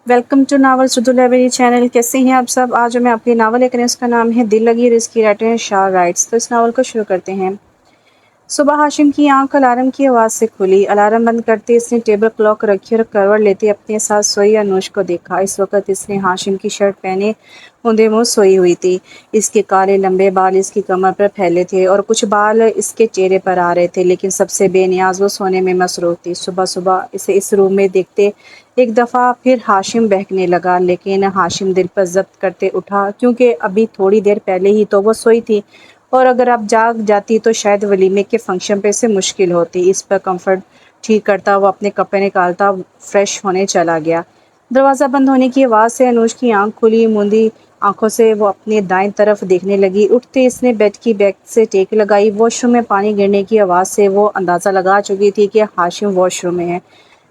Welcome to Naval Sudhu library channel. कैसे हैं आप सब? आज मैं आपकी नावल लेकर इसका नाम है दिल लगी और इसकी राइटर हैं शाह राइट्स। तो इस नावल को शुरू करते हैं। सुबह हाशिम की आंख अलार्म की आवाज़ से खुली। अलार्म बंद करते इसने टेबल क्लॉक रखी और करवट लेते अपने साथ सोई अनुज को देखा। इस वक्त इसने हाशिम की शर्ट पहने औंधे मुँह सोई हुई थी। इसके काले लंबे बाल इसकी कमर पर फैले थे और कुछ बाल इसके चेहरे पर आ रहे थे, लेकिन सबसे बेनियाज वो सोने में मसरूफ़ थी। सुबह सुबह इसे इस रूम में देखते एक दफ़ा फिर हाशिम बहकने लगा, लेकिन हाशिम दिल पर ज़ब्त करते उठा, क्योंकि अभी थोड़ी देर पहले ही तो वो सोई थी और अगर अब जाग जाती तो शायद वलीमे के फंक्शन पे से मुश्किल होती। इस पर कंफर्ट ठीक करता वो अपने कपड़े निकालता फ्रेश होने चला गया। दरवाज़ा बंद होने की आवाज़ से अनुज की आंख खुली। मूंदी आंखों से वो अपने दाएं तरफ देखने लगी। उठते इसने बेड की बैग से टेक लगाई। वॉशरूम में पानी गिरने की आवाज़ से वो अंदाज़ा लगा चुकी थी कि हाशिम वॉशरूम में है।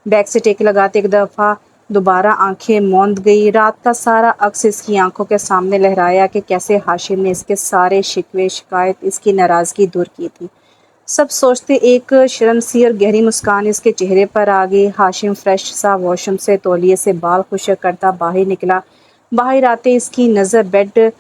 बैग से टेक लगाते एक दफ़ा दोबारा आंखें मौंद गई। रात का सारा अक्स इसकी आंखों के सामने लहराया कि कैसे हाशिम ने इसके सारे शिकवे शिकायत इसकी नाराज़गी दूर की थी। सब सोचते एक शर्मसी और गहरी मुस्कान इसके चेहरे पर आ गई। हाशिम फ्रेश सा वॉशरूम से तौलिए से बाल खुश्क करता बाहर निकला। बाहर आते इसकी नज़र बेड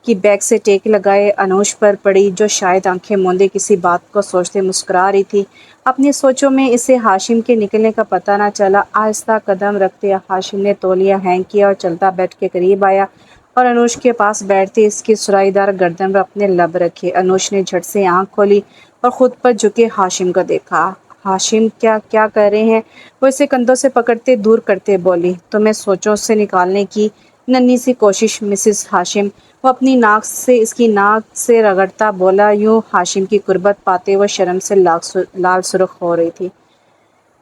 की बैग से टेक लगाए अनुज पर पड़ी, जो शायद आंखें मूंदे किसी बात को सोचते मुस्कुरा रही थी। अपनी सोचों में इसे हाशिम के निकलने का पता न चला। आहिस्ता कदम रखते हाशिम ने तौलिया हैंग किया और चलता बेड के करीब आया और अनुज के पास बैठते इसकी सुराईदार गर्दन पर अपने लब रखे। अनुज ने झट से आंख खोली और खुद पर झुके हाशिम को देखा। हाशिम क्या क्या कर रहे हैं? वो इसे कंधों से पकड़ते दूर करते बोली, तुम्हें सोचों से निकालने की नन्ही सी कोशिश मिसिस हाशिम। वो अपनी नाक से इसकी नाक से रगड़ता बोला। यूं हाशिम की कुर्बत पाते वो शर्म से लाल सुर्ख हो रही थी।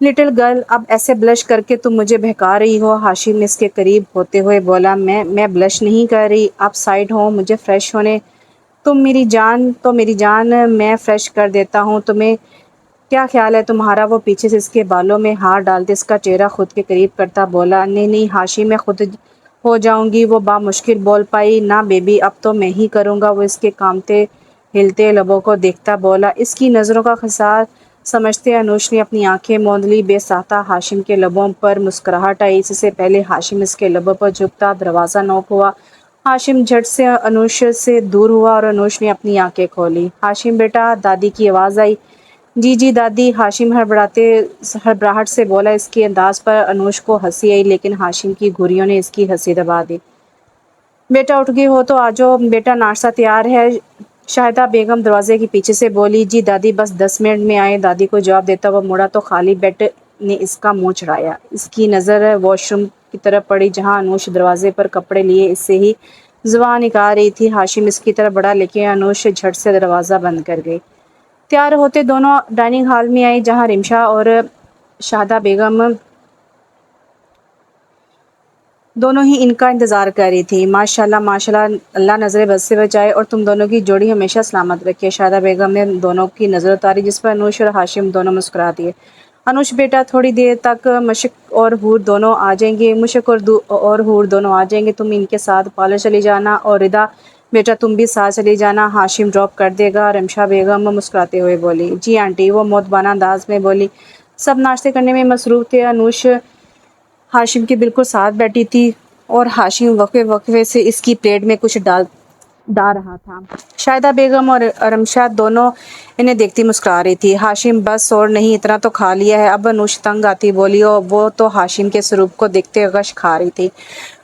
लिटिल गर्ल, अब ऐसे ब्लश करके तुम मुझे बहका रही हो? हाशिम इसके करीब होते हुए बोला। मैं ब्लश नहीं कर रही। आप साइड हो, मुझे फ्रेश होने मेरी जान मैं फ्रेश कर देता हूँ। तुम्हें क्या ख्याल है तुम्हारा? वो पीछे से इसके बालों में हाथ डालते इसका चेहरा खुद के करीब करता बोला। नहीं नहीं हाशिम, मैं खुद हो जाऊंगी। वो बामुश्किल बोल पाई। ना बेबी, अब तो मैं ही करूँगा। वो इसके कामते हिलते लबों को देखता बोला। इसकी नज़रों का खसार समझते अनुज ने अपनी आंखें मौंद ली। बेसाख्ता हाशिम के लबों पर मुस्कुराहट आई। इससे पहले हाशिम इसके लबों पर झुकता दरवाज़ा नॉक हुआ। हाशिम झट से अनुज से दूर हुआ और अनुज ने अपनी आंखें खोली। हाशिम बेटा, दादी की आवाज़ आई। जी जी दादी, हाशिम हड़बड़ाहट से बोला। इसके अंदाज पर अनुज को हंसी आई, लेकिन हाशिम की घुरियों ने इसकी हंसी दबा दी। बेटा उठ गई हो तो आ जाओ बेटा, नाश्ता तैयार है, शाहिदा बेगम दरवाजे के पीछे से बोली। जी दादी, बस 10 मिनट में आए, दादी को जवाब देता हुआ मुड़ा तो खाली बेड ने इसका मुंह चढ़ाया। इसकी नज़र वॉशरूम की तरफ पड़ी, जहां अनुज दरवाजे पर कपड़े लिए इससे ही जुबान निकाल रही थी। हाशिम इसकी तरफ बढ़ा, लेकिन अनुज झट से दरवाज़ा बंद कर गई। तैयार होते दोनों डाइनिंग हॉल में आई, जहां रिमशा और शाहिदा बेगम दोनों ही इनका इंतज़ार कर रही थी। माशाल्लाह माशाल्लाह, अल्लाह नज़रें बद से बचाए और तुम दोनों की जोड़ी हमेशा सलामत रखे। शाहिदा बेगम ने दोनों की नज़र उतारी, जिस पर अनुज और हाशिम दोनों मुस्कुरा दिए। अनुज बेटा, थोड़ी देर तक मुशक और हूर दोनों आ जाएंगे। और हूर दोनों आ जाएंगे, तुम इनके साथ पार्लर चली जाना। और रिदा बेटा, तुम भी साथ चली जाना, हाशिम ड्रॉप कर देगा। रमशा बेगम मुस्कुराते हुए बोली। जी आंटी, वो मोतबाना अंदाज में बोली। सब नाश्ते करने में मसरूफ़ थे। अनुज हाशिम के बिल्कुल साथ बैठी थी और हाशिम वक्फे वक्फे से इसकी प्लेट में कुछ डाल रहा था। शाहिदा बेगम और अरमशाद दोनों इन्हें देखती मुस्कुरा रही थी। हाशिम, बस और नहीं, इतना तो खा लिया है। अब अनुज तंग आती बोली और वो तो हाशिम के स्वरूप को देखते गश खा रही थी।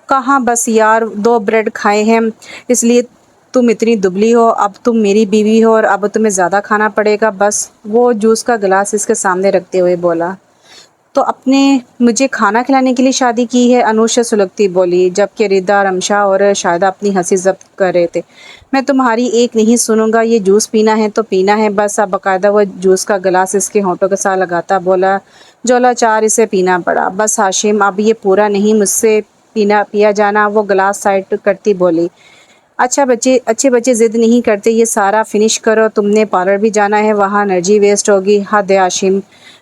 कहाँ बस यार, 2 ब्रेड खाए हैं, इसलिए तुम इतनी दुबली हो। अब तुम मेरी बीवी हो और अब तुम्हें ज़्यादा खाना पड़ेगा। बस। वो जूस का गिलास इसके सामने रखते हुए बोला। तो अपने मुझे खाना खिलाने के लिए शादी की है? अनुज सुलगती बोली, जबकि रिदा, रमशा और शाहिदा अपनी हंसी जब्त कर रहे थे। मैं तुम्हारी एक नहीं सुनूंगा। ये जूस पीना है तो पीना है बस। अब बाकायदा वो जूस का गिलास इसके होंठों के साथ लगाता बोला। जोला चार इसे पीना पड़ा। बस हाशिम, अब ये पूरा नहीं मुझसे पिया जाना। वो गिलास साइड करती बोली। अच्छे बच्चे ज़िद नहीं करते। ये सारा फिनिश करो, तुमने पार्लर भी जाना है, वहाँ एनर्जी वेस्ट होगी। हद है हाशिम,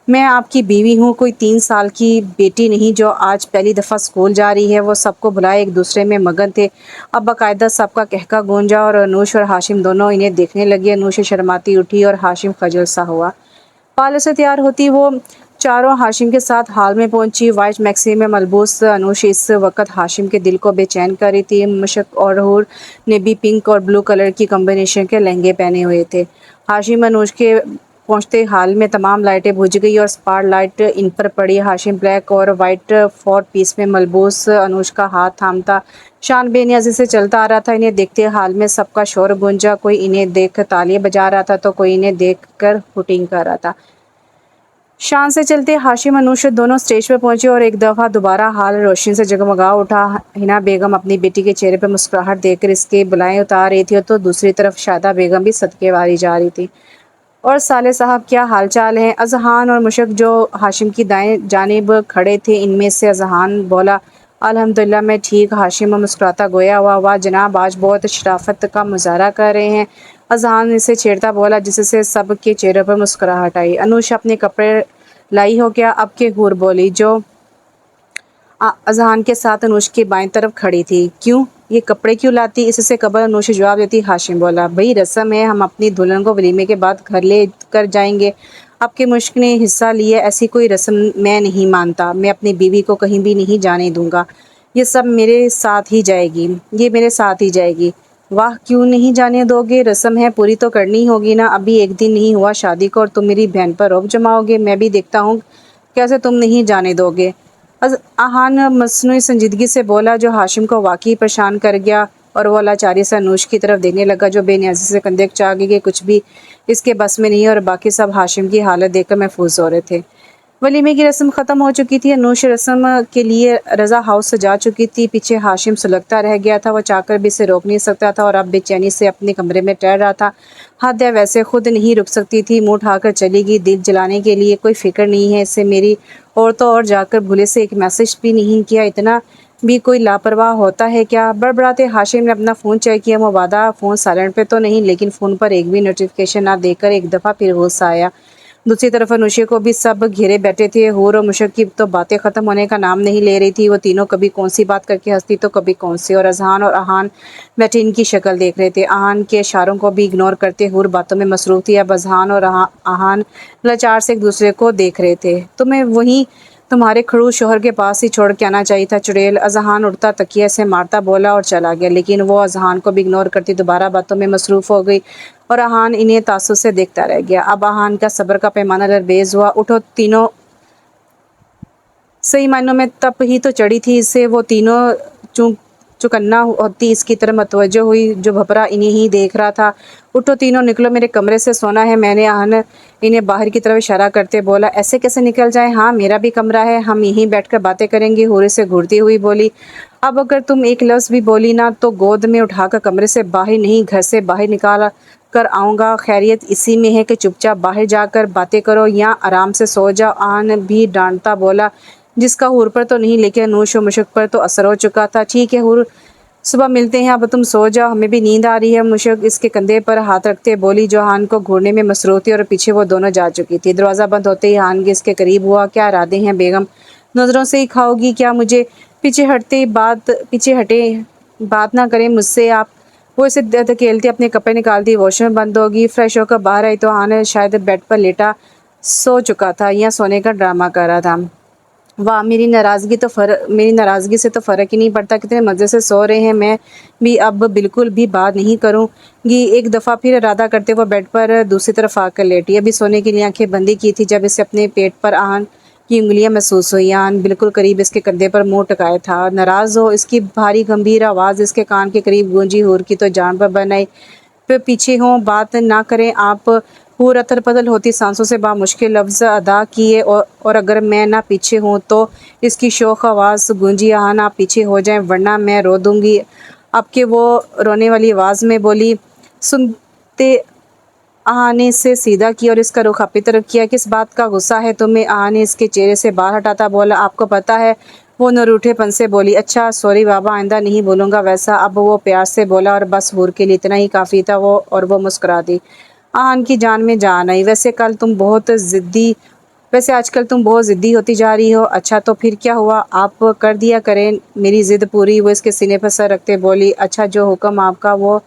मैं आपकी बीवी हूँ, कोई 3 साल की बेटी नहीं जो आज पहली दफ़ा स्कूल जा रही है। वो सबको बुलाए, एक दूसरे में मगन थे। अब बाकायदा सबका कहका गूंजा और अनूश और हाशिम दोनों इन्हें देखने लगे। अनूश शर्माती उठी और हाशिम खजल सा हुआ। पार्लर से तैयार होती वो चारों हाशिम के साथ हाल में पहुंची। वाइट मैक्सी में मलबूस अनूश इस वक्त हाशिम के दिल को बेचैन कर रही थी। मुशक और हूर ने भी पिंक और ब्लू कलर की कॉम्बिनेशन के लहंगे पहने हुए थे। हाशिम अनूश के पहुंचते हाल में तमाम लाइटें बुझ गई और स्पॉट लाइट इन पर पड़ी। हाशिम ब्लैक और वाइट 4 पीस में मलबूस अनूश का हाथ थामता शान बेनियाजी से चलता आ रहा था। इन्हें देखते हाल में सबका शोर गूंजा। कोई इन्हें देख तालियां बजा रहा था तो कोई इन्हें देख कर हुटिंग कर रहा था। शान से चलते हाशिम अनूश दोनों स्टेज पर पहुंचे और एक दफ़ा दोबारा हाल रोशनी से जगमगा उठा। हिना बेगम अपनी बेटी के चेहरे पर मुस्कुराहट देखकर इसके बुलाएं उतार रही थी तो दूसरी तरफ शादा बेगम भी सदके वारी जा रही थी। और साले साहब क्या हाल चाल है? अजहान और मुशक जो हाशिम की दाएं जानिब खड़े थे, इनमें से अजहान बोला, अल्हम्दुलिल्लाह मैं ठीक। हाशिम मुस्कुराता गोया हुआ, वाह जनाब आज बहुत शराफत का मुजाहरा कर रहे हैं। अजहान इसे छेड़ता बोला, जिससे सब के चेहरे पर मुस्कुराहट आई। अनुष अपने कपड़े लाई हो क्या? अब के हूर बोली, जो अजहान के साथ अनुष की बाएं तरफ खड़ी थी। क्यों ये कपड़े क्यों लाती? इससे कबल अनुष जवाब देती। हाशिम बोला, भाई रस्म है, हम अपनी दुल्हन को वलीमे के बाद घर ले कर जाएंगे। आपके मुश्क ने हिस्सा लिया, ऐसी कोई रस्म मैं नहीं मानता। मैं अपनी बीवी को कहीं भी नहीं जाने दूंगा। ये सब मेरे साथ ही जाएगी, ये मेरे साथ ही जाएगी। वाह क्यों नहीं जाने दोगे? रस्म है, पूरी तो करनी होगी ना। अभी एक दिन नहीं हुआ शादी को और तुम मेरी बहन पर रोब जमाओगे। मैं भी देखता हूँ कैसे तुम नहीं जाने दोगे। आहान मसनूई संजीदगी से बोला, जो हाशिम को वाकई परेशान कर गया। और वो लाचारी से अनुष की तरफ देखने लगा, जो बेनियाजी से कंधे चाह गई कि कुछ भी इसके बस में नहीं। और बाकी सब हाशिम की हालत देखकर महफूज हो रहे थे। वलीमे की रस्म ख़त्म हो चुकी थी। अनुष रस्म के लिए रज़ा हाउस सजा चुकी थी। पीछे हाशिम सुलगता रह गया था। वो चाहकर भी इसे रोक नहीं सकता था और अब बेचैनी से अपने कमरे में टहल रहा था। हद है, वैसे खुद नहीं रुक सकती थी, मुँह उठाकर चली गई। दिल जलाने के लिए कोई फिक्र नहीं है इससे मेरी। और तो और जाकर भूले से एक मैसेज भी नहीं किया। इतना भी कोई लापरवाह होता है क्या? बड़बड़ाते हाशिम ने अपना फ़ोन चेक किया। मुबादा फ़ोन साइलेंट पे तो नहीं, लेकिन फ़ोन पर एक भी नोटिफिकेशन ना देखकर एक दफ़ा फिर गुस्सा आया। दूसरी तरफ अनुषे को भी सब घेरे बैठे थे। हूर और मुशक की तो बातें ख़त्म होने का नाम नहीं ले रही थी। वो तीनों कभी कौन सी बात करके हंसती तो कभी कौन सी। और अजहान और आहान बैठे इनकी शक्ल देख रहे थे। आहान के इशारों को भी इग्नोर करते हूर बातों में मसरूफ़ थी। अब अजहान और आहान लाचार से एक दूसरे को देख रहे थे। तुम्हें वहीं तुम्हारे खड़ूस शोहर के पास ही छोड़ के आना चाहिए था चुड़ैल। अजहान उड़ता तकिया से मारता बोला और चला गया। लेकिन वो अजहान को भी इग्नोर करती दोबारा बातों में मसरूफ़ हो गई और आहान इन्हें तासुब से देखता रह गया। अब आहान का सब्र का पैमाना लरबेज हुआ। उठो तीनों, सही मायनों में तप ही तो चढ़ी थी इससे। वो तीनों चुकन्ना होती इसकी तरफ मतवज्जो हुई, जो भपरा इन्हें ही देख रहा था। उठो तीनों, निकलो, मेरे कमरे से सोना है। मैंने आहन इन्हें बाहर की तरफ इशारा करते बोला। ऐसे कैसे निकल जाए? हाँ मेरा भी कमरा है, हम यहीं बैठकर बातें करेंगे। हूरे से घूरती हुई बोली, अब अगर तुम एक लफ्ज़ भी बोली ना तो गोद में उठाकर कमरे से बाहर नहीं घर से बाहर निकाल कर आऊँगा। खैरियत इसी में है कि चुपचाप बाहर जाकर बातें करो या आराम से सो जाओ। आहन भी डांटता बोला, जिसका हूर पर तो नहीं लेकिन नूश और मुशक पर तो असर हो चुका था। ठीक है हूर, सुबह मिलते हैं, अब तुम सो जाओ, हमें भी नींद आ रही है। मुशक इसके कंधे पर हाथ रखते बोली, जो हान को घूरने में मसरूफ़ थी और पीछे वो दोनों जा चुकी थी। दरवाज़ा बंद होते ही हान इसके करीब हुआ। क्या इरादे हैं बेगम? नज़रों से ही खाओगी क्या मुझे? पीछे हटे, बात ना करें मुझसे आप। वो इसे धकेलते अपने कपड़े निकालती वॉशरूम बंद होगी। फ्रेश होकर बाहर आई तो हान शायद बेड पर लेटा सो चुका था या सोने का ड्रामा कर रहा था। वाह, मेरी नाराज़गी से तो फ़र्क ही नहीं पड़ता, कितने मज़े से सो रहे हैं। मैं भी अब बिल्कुल भी बात नहीं करूँगी। एक दफ़ा फिर इरादा करते वो बेड पर दूसरी तरफ आकर लेटी। अभी सोने के लिए आंखें बंदी की थी जब इसे अपने पेट पर आहन की उंगलियां महसूस हुई। आहन बिल्कुल करीब इसके कंधे पर मुंह टिकाए था। नाराज़ हो? इसकी भारी गंभीर आवाज़ इसके कान के करीब गूंजी। हूर की तो जान पर बन आई। पे पीछे हों, बात ना करें आप। हूर अथल पथल होती सांसों से मुश्किल लफ्ज़ अदा किए। और अगर मैं ना पीछे हूँ तो इसकी शोख आवाज़ गूंजी। हाँ ना पीछे हो जाएं वरना मैं रो दूँगी। अब के वो रोने वाली आवाज़ में बोली। सुनते आहा ने इसे सीधा किया और इसका रुख अपनी तरफ किया। किस बात का गुस्सा है तुम्हें? आहा ने इसके चेहरे से बाल हटाता बोला, आपको पता है। वो नरूठेपन से बोली, अच्छा सॉरी बाबा, आइंदा नहीं बोलूँगा वैसा। अब वो प्यार से बोला और बस हूर के लिए इतना ही काफ़ी था। वो मुस्कुरा दी। आहान की जान में जान आई। वैसे आजकल तुम बहुत ज़िद्दी होती जा रही हो। अच्छा तो फिर क्या हुआ? आप कर दिया करें मेरी ज़िद पूरी। वो इसके सीने पर सर रखते बोली, अच्छा जो हुक्म आपका। वो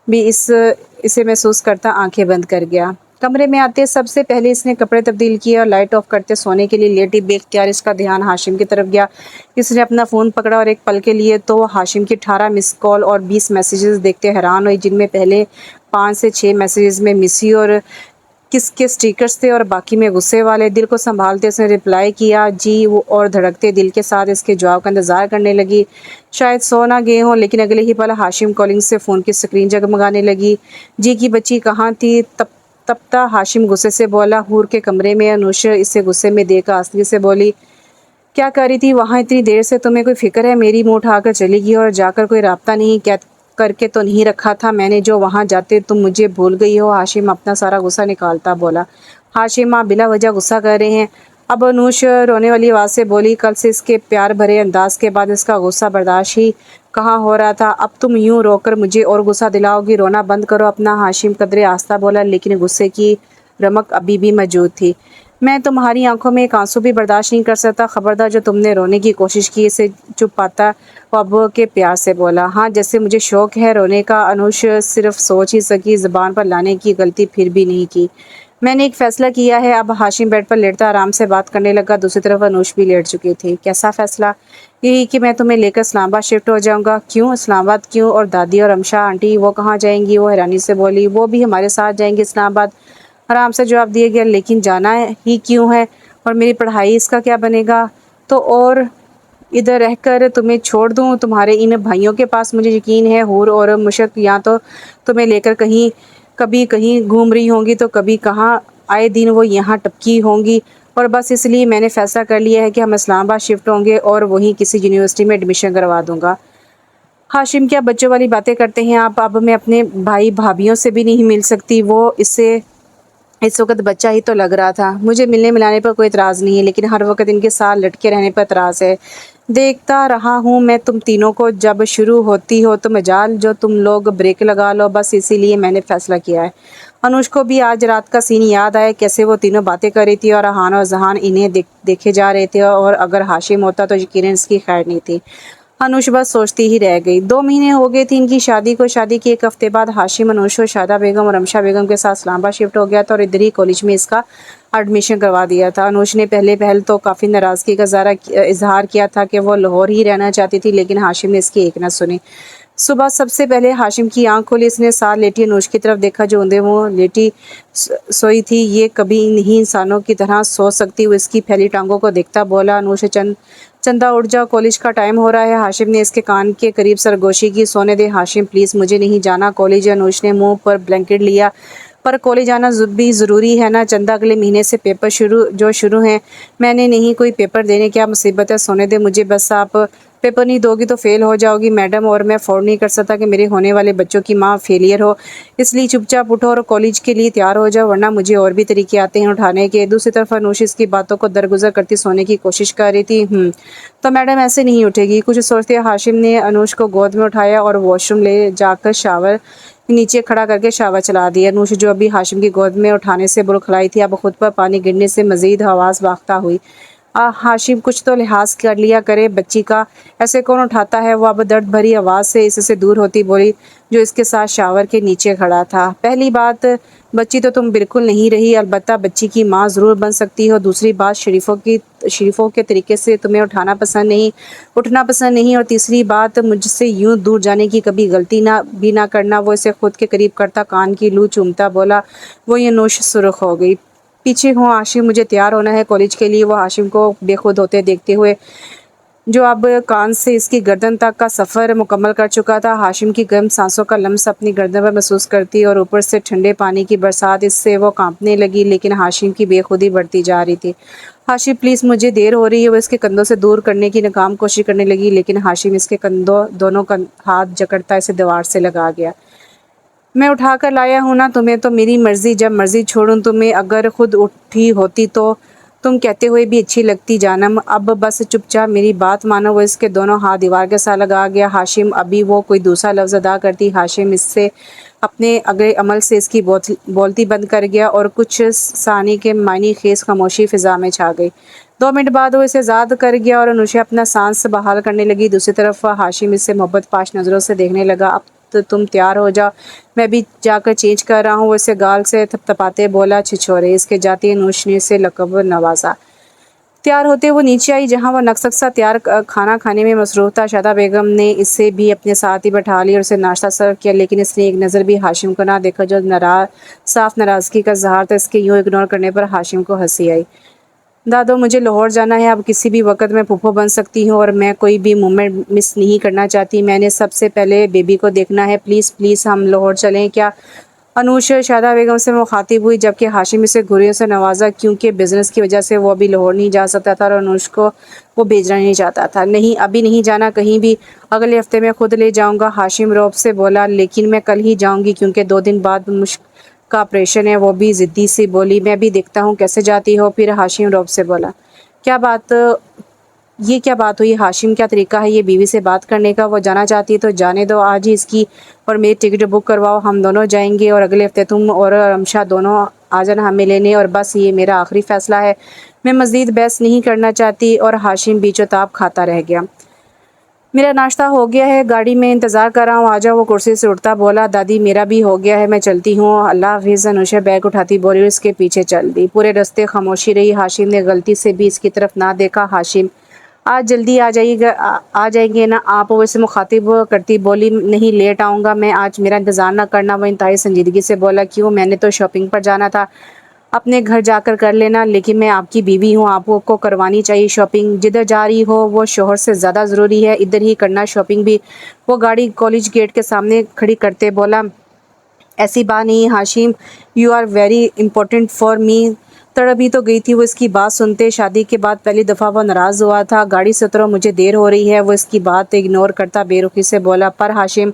भी इसे महसूस करता आंखें बंद कर गया। कमरे में आते सबसे पहले इसने कपड़े तब्दील किए और लाइट ऑफ करते सोने के लिए लेटी। बेख्तियार इसका ध्यान हाशिम की तरफ गया। इसने अपना फ़ोन पकड़ा और एक पल के लिए तो हाशिम की 18 मिस कॉल और 20 मैसेजेस देखते हैरान हुई, जिनमें पहले 5 से 6 मैसेजेस में मिसी और किसके स्टिकर्स थे और बाकी में गुस्से वाले। दिल को संभालते उसने रिप्लाई किया जी वो, और धड़कते दिल के साथ इसके जवाब का इंतज़ार करने लगी। शायद सो ना गए हों, लेकिन अगले ही पल हाशिम कॉलिंग से फ़ोन की स्क्रीन जगमगाने लगी। जी की बच्ची कहाँ थी? तपता हाशिम गुस्से से बोला। हूर के कमरे में। अनुष इसे गुस्से में देखकर आस्ती से बोली, क्या कर रही थी वहाँ इतनी देर से? तुम्हें कोई फिक्र है? मेरी मुँह उठाकर चली गई और जाकर कोई राब्ता नहीं करके तो नहीं रखा था मैंने जो वहाँ जाते तुम मुझे भूल गई हो? हाशिम अपना सारा गुस्सा निकालता बोला। हाशिम आप बिला वजह गुस्सा कर रहे हैं। अब अनुष रोने वाली आवाज़ से बोली। कल से इसके प्यार भरे अंदाज के बाद इसका गुस्सा बर्दाश्त ही कहाँ हो रहा था। अब तुम यूं रोकर मुझे और गुस्सा दिलाओगी? रोना बंद करो अपना। हाशिम कदरे आस्ता बोला, लेकिन गुस्से की रमक अभी भी मौजूद थी। मैं तुम्हारी आंखों में एक आंसू भी बर्दाश्त नहीं कर सकता। खबरदार जो तुमने रोने की कोशिश की। इसे चुप पाता अब के प्यार से बोला। हाँ जैसे मुझे शौक है रोने का। अनुष सिर्फ सोच ही सकी, ज़बान पर लाने की गलती फिर भी नहीं की। मैंने एक फ़ैसला किया है। अब हाशिम बेड पर लेटता आराम से बात करने लगा। दूसरी तरफ अनुष भी लेट चुकी थी। कैसा फ़ैसला? यही कि मैं तुम्हें लेकर इस्लामाबाद शिफ्ट हो जाऊंगा। क्यों इस्लामाबाद क्यों? और दादी और अमशा आंटी वो कहाँ जाएंगी? वो हैरानी से बोली। वो भी हमारे साथ जाएंगी इस्लामाबाद। आराम से जवाब दिया गया। लेकिन जाना ही क्यों है? और मेरी पढ़ाई इसका क्या बनेगा? तो और इधर रहकर तुम्हें छोड़ दूँ तुम्हारे इन भाइयों के पास? मुझे यकीन है हूर और मुशक यहाँ तो तुम्हें लेकर कभी कहीं घूम रही होंगी तो कभी कहाँ। आए दिन वो यहाँ टपकी होंगी। और बस इसलिए मैंने फ़ैसला कर लिया है कि हम इस्लामाबाद शिफ्ट होंगे और वहीं किसी यूनिवर्सिटी में एडमिशन करवा दूँगा। हाशिम क्या बच्चों वाली बातें करते हैं आप? अब मैं अपने भाई भाभीयों से भी नहीं मिल सकती। वो इससे इस वक्त बच्चा ही तो लग रहा था। मुझे मिलने मिलाने पर कोई इतराज़ नहीं है, लेकिन हर वक्त इनके साथ लटके रहने पर इतराज़ है। देखता रहा हूँ मैं तुम तीनों को, जब शुरू होती हो तो मजाल जो तुम लोग ब्रेक लगा लो। बस इसीलिए मैंने फ़ैसला किया है। अनुष को भी आज रात का सीन याद आया, कैसे वो तीनों बातें कर रही थी और हान और जहान इन्हें देखे जा रहे थे। और अगर हाशिम होता तो यकीनन इसकी खैर नहीं थी। अनुष बस सोचती ही रह गई। 2 महीने हो गए थे इनकी शादी को। शादी के 1 हफ्ते बाद हाशिम अनुष और शादा बेगम और अमशा बेगम के साथ इस्लामाबाद शिफ्ट हो गया था और इधर ही कॉलेज में इसका एडमिशन करवा दिया था। अनुष ने पहले पहल तो काफ़ी नाराज़गी का इजहार किया था कि वो लाहौर ही रहना चाहती थी, लेकिन हाशिम ने इसकी एक न सुनी। सुबह सबसे पहले हाशिम की आंख खोली। इसने साथ लेटी अनुष की तरफ देखा जो औंधे मुँह लेटी सोई थी। ये कभी नहीं इंसानों की तरह सो सकती। वो इसकी फैली टांगों को देखता बोला, अनुष चंदा उठ जाओ, कॉलेज का टाइम हो रहा है। हाशिम ने इसके कान के करीब सरगोशी की। सोने दे हाशिम प्लीज़, मुझे नहीं जाना कॉलेज। अनुष ने मुंह पर ब्लैंकेट लिया। पर कॉलेज आना भी ज़रूरी है ना चंदा? अगले महीने से पेपर शुरू हैं। मैंने नहीं कोई पेपर देने, क्या मुसीबत है? सोने दे मुझे बस। आप पेपर नहीं दोगी तो फेल हो जाओगी मैडम, और मैं अफोर्ड नहीं कर सकता कि मेरे होने वाले बच्चों की माँ फेलियर हो। इसलिए चुपचाप उठो और कॉलेज के लिए तैयार हो जाओ, वरना मुझे और भी तरीके आते हैं उठाने के। दूसरी तरफ अनुष इसकी बातों को दरगुजर करती सोने की कोशिश कर रही थी। तो मैडम ऐसे नहीं उठेगी। कुछ सोचते हाशिम ने अनुष को गोद में उठाया और वॉशरूम ले जाकर शावर नीचे खड़ा करके शावर चला दिया। अनुष जो अभी हाशिम की गोद में उठाने से बुड़खलाई थी, अब खुद पर पानी गिरने से मजीद हवास बाख्ता हुई। हाशिम कुछ तो लिहाज कर लिया करे बच्ची का, ऐसे कौन उठाता है? वो अब दर्द भरी आवाज़ से इससे दूर होती बोली, जो इसके साथ शावर के नीचे खड़ा था। पहली बात, बच्ची तो तुम बिल्कुल नहीं रही, अलबत्ता बच्ची की माँ ज़रूर बन सकती हो। दूसरी बात, शरीफों के तरीके से तुम्हें उठना पसंद नहीं। और तीसरी बात, मुझसे यूं दूर जाने की कभी गलती ना करना। वो इसे खुद के करीब करता कान की लू चूमता बोला। वो ये नोश सुर्ख हो गई। पीछे हूँ हाशिम, मुझे तैयार होना है कॉलेज के लिए। वो हाशिम को बेखुद होते देखते हुए, जो अब कान से इसकी गर्दन तक का सफ़र मुकम्मल कर चुका था, हाशिम की गर्म सांसों का लम्स अपनी गर्दन पर महसूस करती और ऊपर से ठंडे पानी की बरसात, इससे वो कांपने लगी। लेकिन हाशिम की बेखुदी बढ़ती जा रही थी। हाशिम प्लीज़, मुझे देर हो रही है। वो इसके कंधों से दूर करने की नाकाम कोशिश करने लगी, लेकिन हाशिम इसके दोनों हाथ जकड़ता इसे दीवार से लगा गया। मैं उठा कर लाया हूँ ना तुम्हें, तो मेरी मर्ज़ी, जब मर्ज़ी छोड़ूं तुम्हें। अगर खुद उठी होती तो तुम कहते हुए भी अच्छी लगती जानम। अब बस चुपचाप मेरी बात मानो। वो इसके दोनों हाथ दीवार के साथ लगा गया। हाशिम अभी वो कोई दूसरा लफ्ज़ अदा करती, हाशिम इससे अपने अगले अमल से इसकी बोलती बंद कर गया और कुछ सानी के मायनी खेस खामोशी फ़िज़ा में छा गई। 2 मिनट बाद वो इसे आज़ाद कर गया और अनुषा अपना सांस बहाल करने लगी। दूसरी तरफ हाशिम इससे मोहब्बत पाश नज़रों से देखने लगा। अब तो तुम तैयार हो जाओ, मैं भी जाकर चेंज कर रहा हूँ। उसे गाल से थपथपाते बोला, छिछोरे। इसके जाती अनुज ने से लकब नवाजा। तैयार होते वो नीचे आई, जहाँ वह नक्सक सा तैयार खाना खाने में मसरूफ़ था। शादा बेगम ने इसे भी अपने साथ ही बैठा लिया और उसे नाश्ता सर्व किया, लेकिन इसने एक नज़र भी हाशिम को ना देखा, जो साफ नाराज़गी का इज़हार था। इसके यूँ इग्नोर करने पर हाशिम को हंसी आई। दादो, मुझे लाहौर जाना है, अब किसी भी वक्त मैं फूफो बन सकती हूँ और मैं कोई भी मोमेंट मिस नहीं करना चाहती। मैंने सबसे पहले बेबी को देखना है, प्लीज़ प्लीज़ हम लाहौर चलें क्या? अनूश शादा बेगम से मुखातिब हुई, जबकि हाशिम इसे घुरियों से नवाजा, क्योंकि बिज़नेस की वजह से वो अभी लाहौर नहीं जा सकता था और अनूश को वो भेजना नहीं चाहता था। नहीं, अभी नहीं जाना कहीं भी, अगले हफ्ते मैं खुद ले जाऊंगा, हाशिम रौब से बोला। लेकिन मैं कल ही जाऊंगी, क्योंकि 2 दिन बाद मुश्क का ऑपरेशन है। वो भी ज़िद्दी सी बोली। मैं भी देखता हूँ कैसे जाती हो। फिर हाशिम रौब से बोला, क्या बात, ये क्या बात हुई हाशिम? क्या तरीका है ये बीवी से बात करने का? वो जाना चाहती है तो जाने दो, आज ही इसकी और मेरी टिकट बुक करवाओ, हम दोनों जाएंगे और अगले हफ्ते तुम और अमशा दोनों आ जाना हमें लेने, और बस ये मेरा आखिरी फैसला है। मैं मज़ीद बहस नहीं करना चाहती। और हाशिम बीचोताब खाता रह गया। मेरा नाश्ता हो गया है, गाड़ी में इंतज़ार कर रहा हूँ, आ जाओ। वो कुर्सी से उठता बोला, दादी मेरा भी हो गया है, मैं चलती हूँ, अल्लाह हाफिज़। अनुषा बैग उठाती बोली और इसके पीछे चल दी। पूरे रास्ते खामोशी रही। हाशिम ने गलती से भी इसकी तरफ ना देखा। हाशिम, आज जल्दी आ जाइएगा, आ जाएंगे ना आप? वो इसे मुखातिब करती बोली, नहीं लेट आऊँगा मैं, आज मेरा इंतज़ार ना करना। वो इंतहाई संजीदगी से बोला, क्यों? मैंने तो शॉपिंग पर जाना था, अपने घर जाकर कर लेना। लेकिन मैं आपकी बीवी हूँ, आपको करवानी चाहिए शॉपिंग। जिधर जा रही हो वो शोहर से ज़्यादा ज़रूरी है, इधर ही करना शॉपिंग भी। वो गाड़ी कॉलेज गेट के सामने खड़ी करते बोला, ऐसी बात नहीं Hashim, you are very important for me. तड़प ही तो गई थी वो इसकी बात सुनते। शादी के बाद पहली दफ़ा वो नाराज़ हुआ था। गाड़ी से उतरो, मुझे देर हो रही है। वो इसकी बात इग्नोर करता बेरुखी से बोला, पर हाशिम,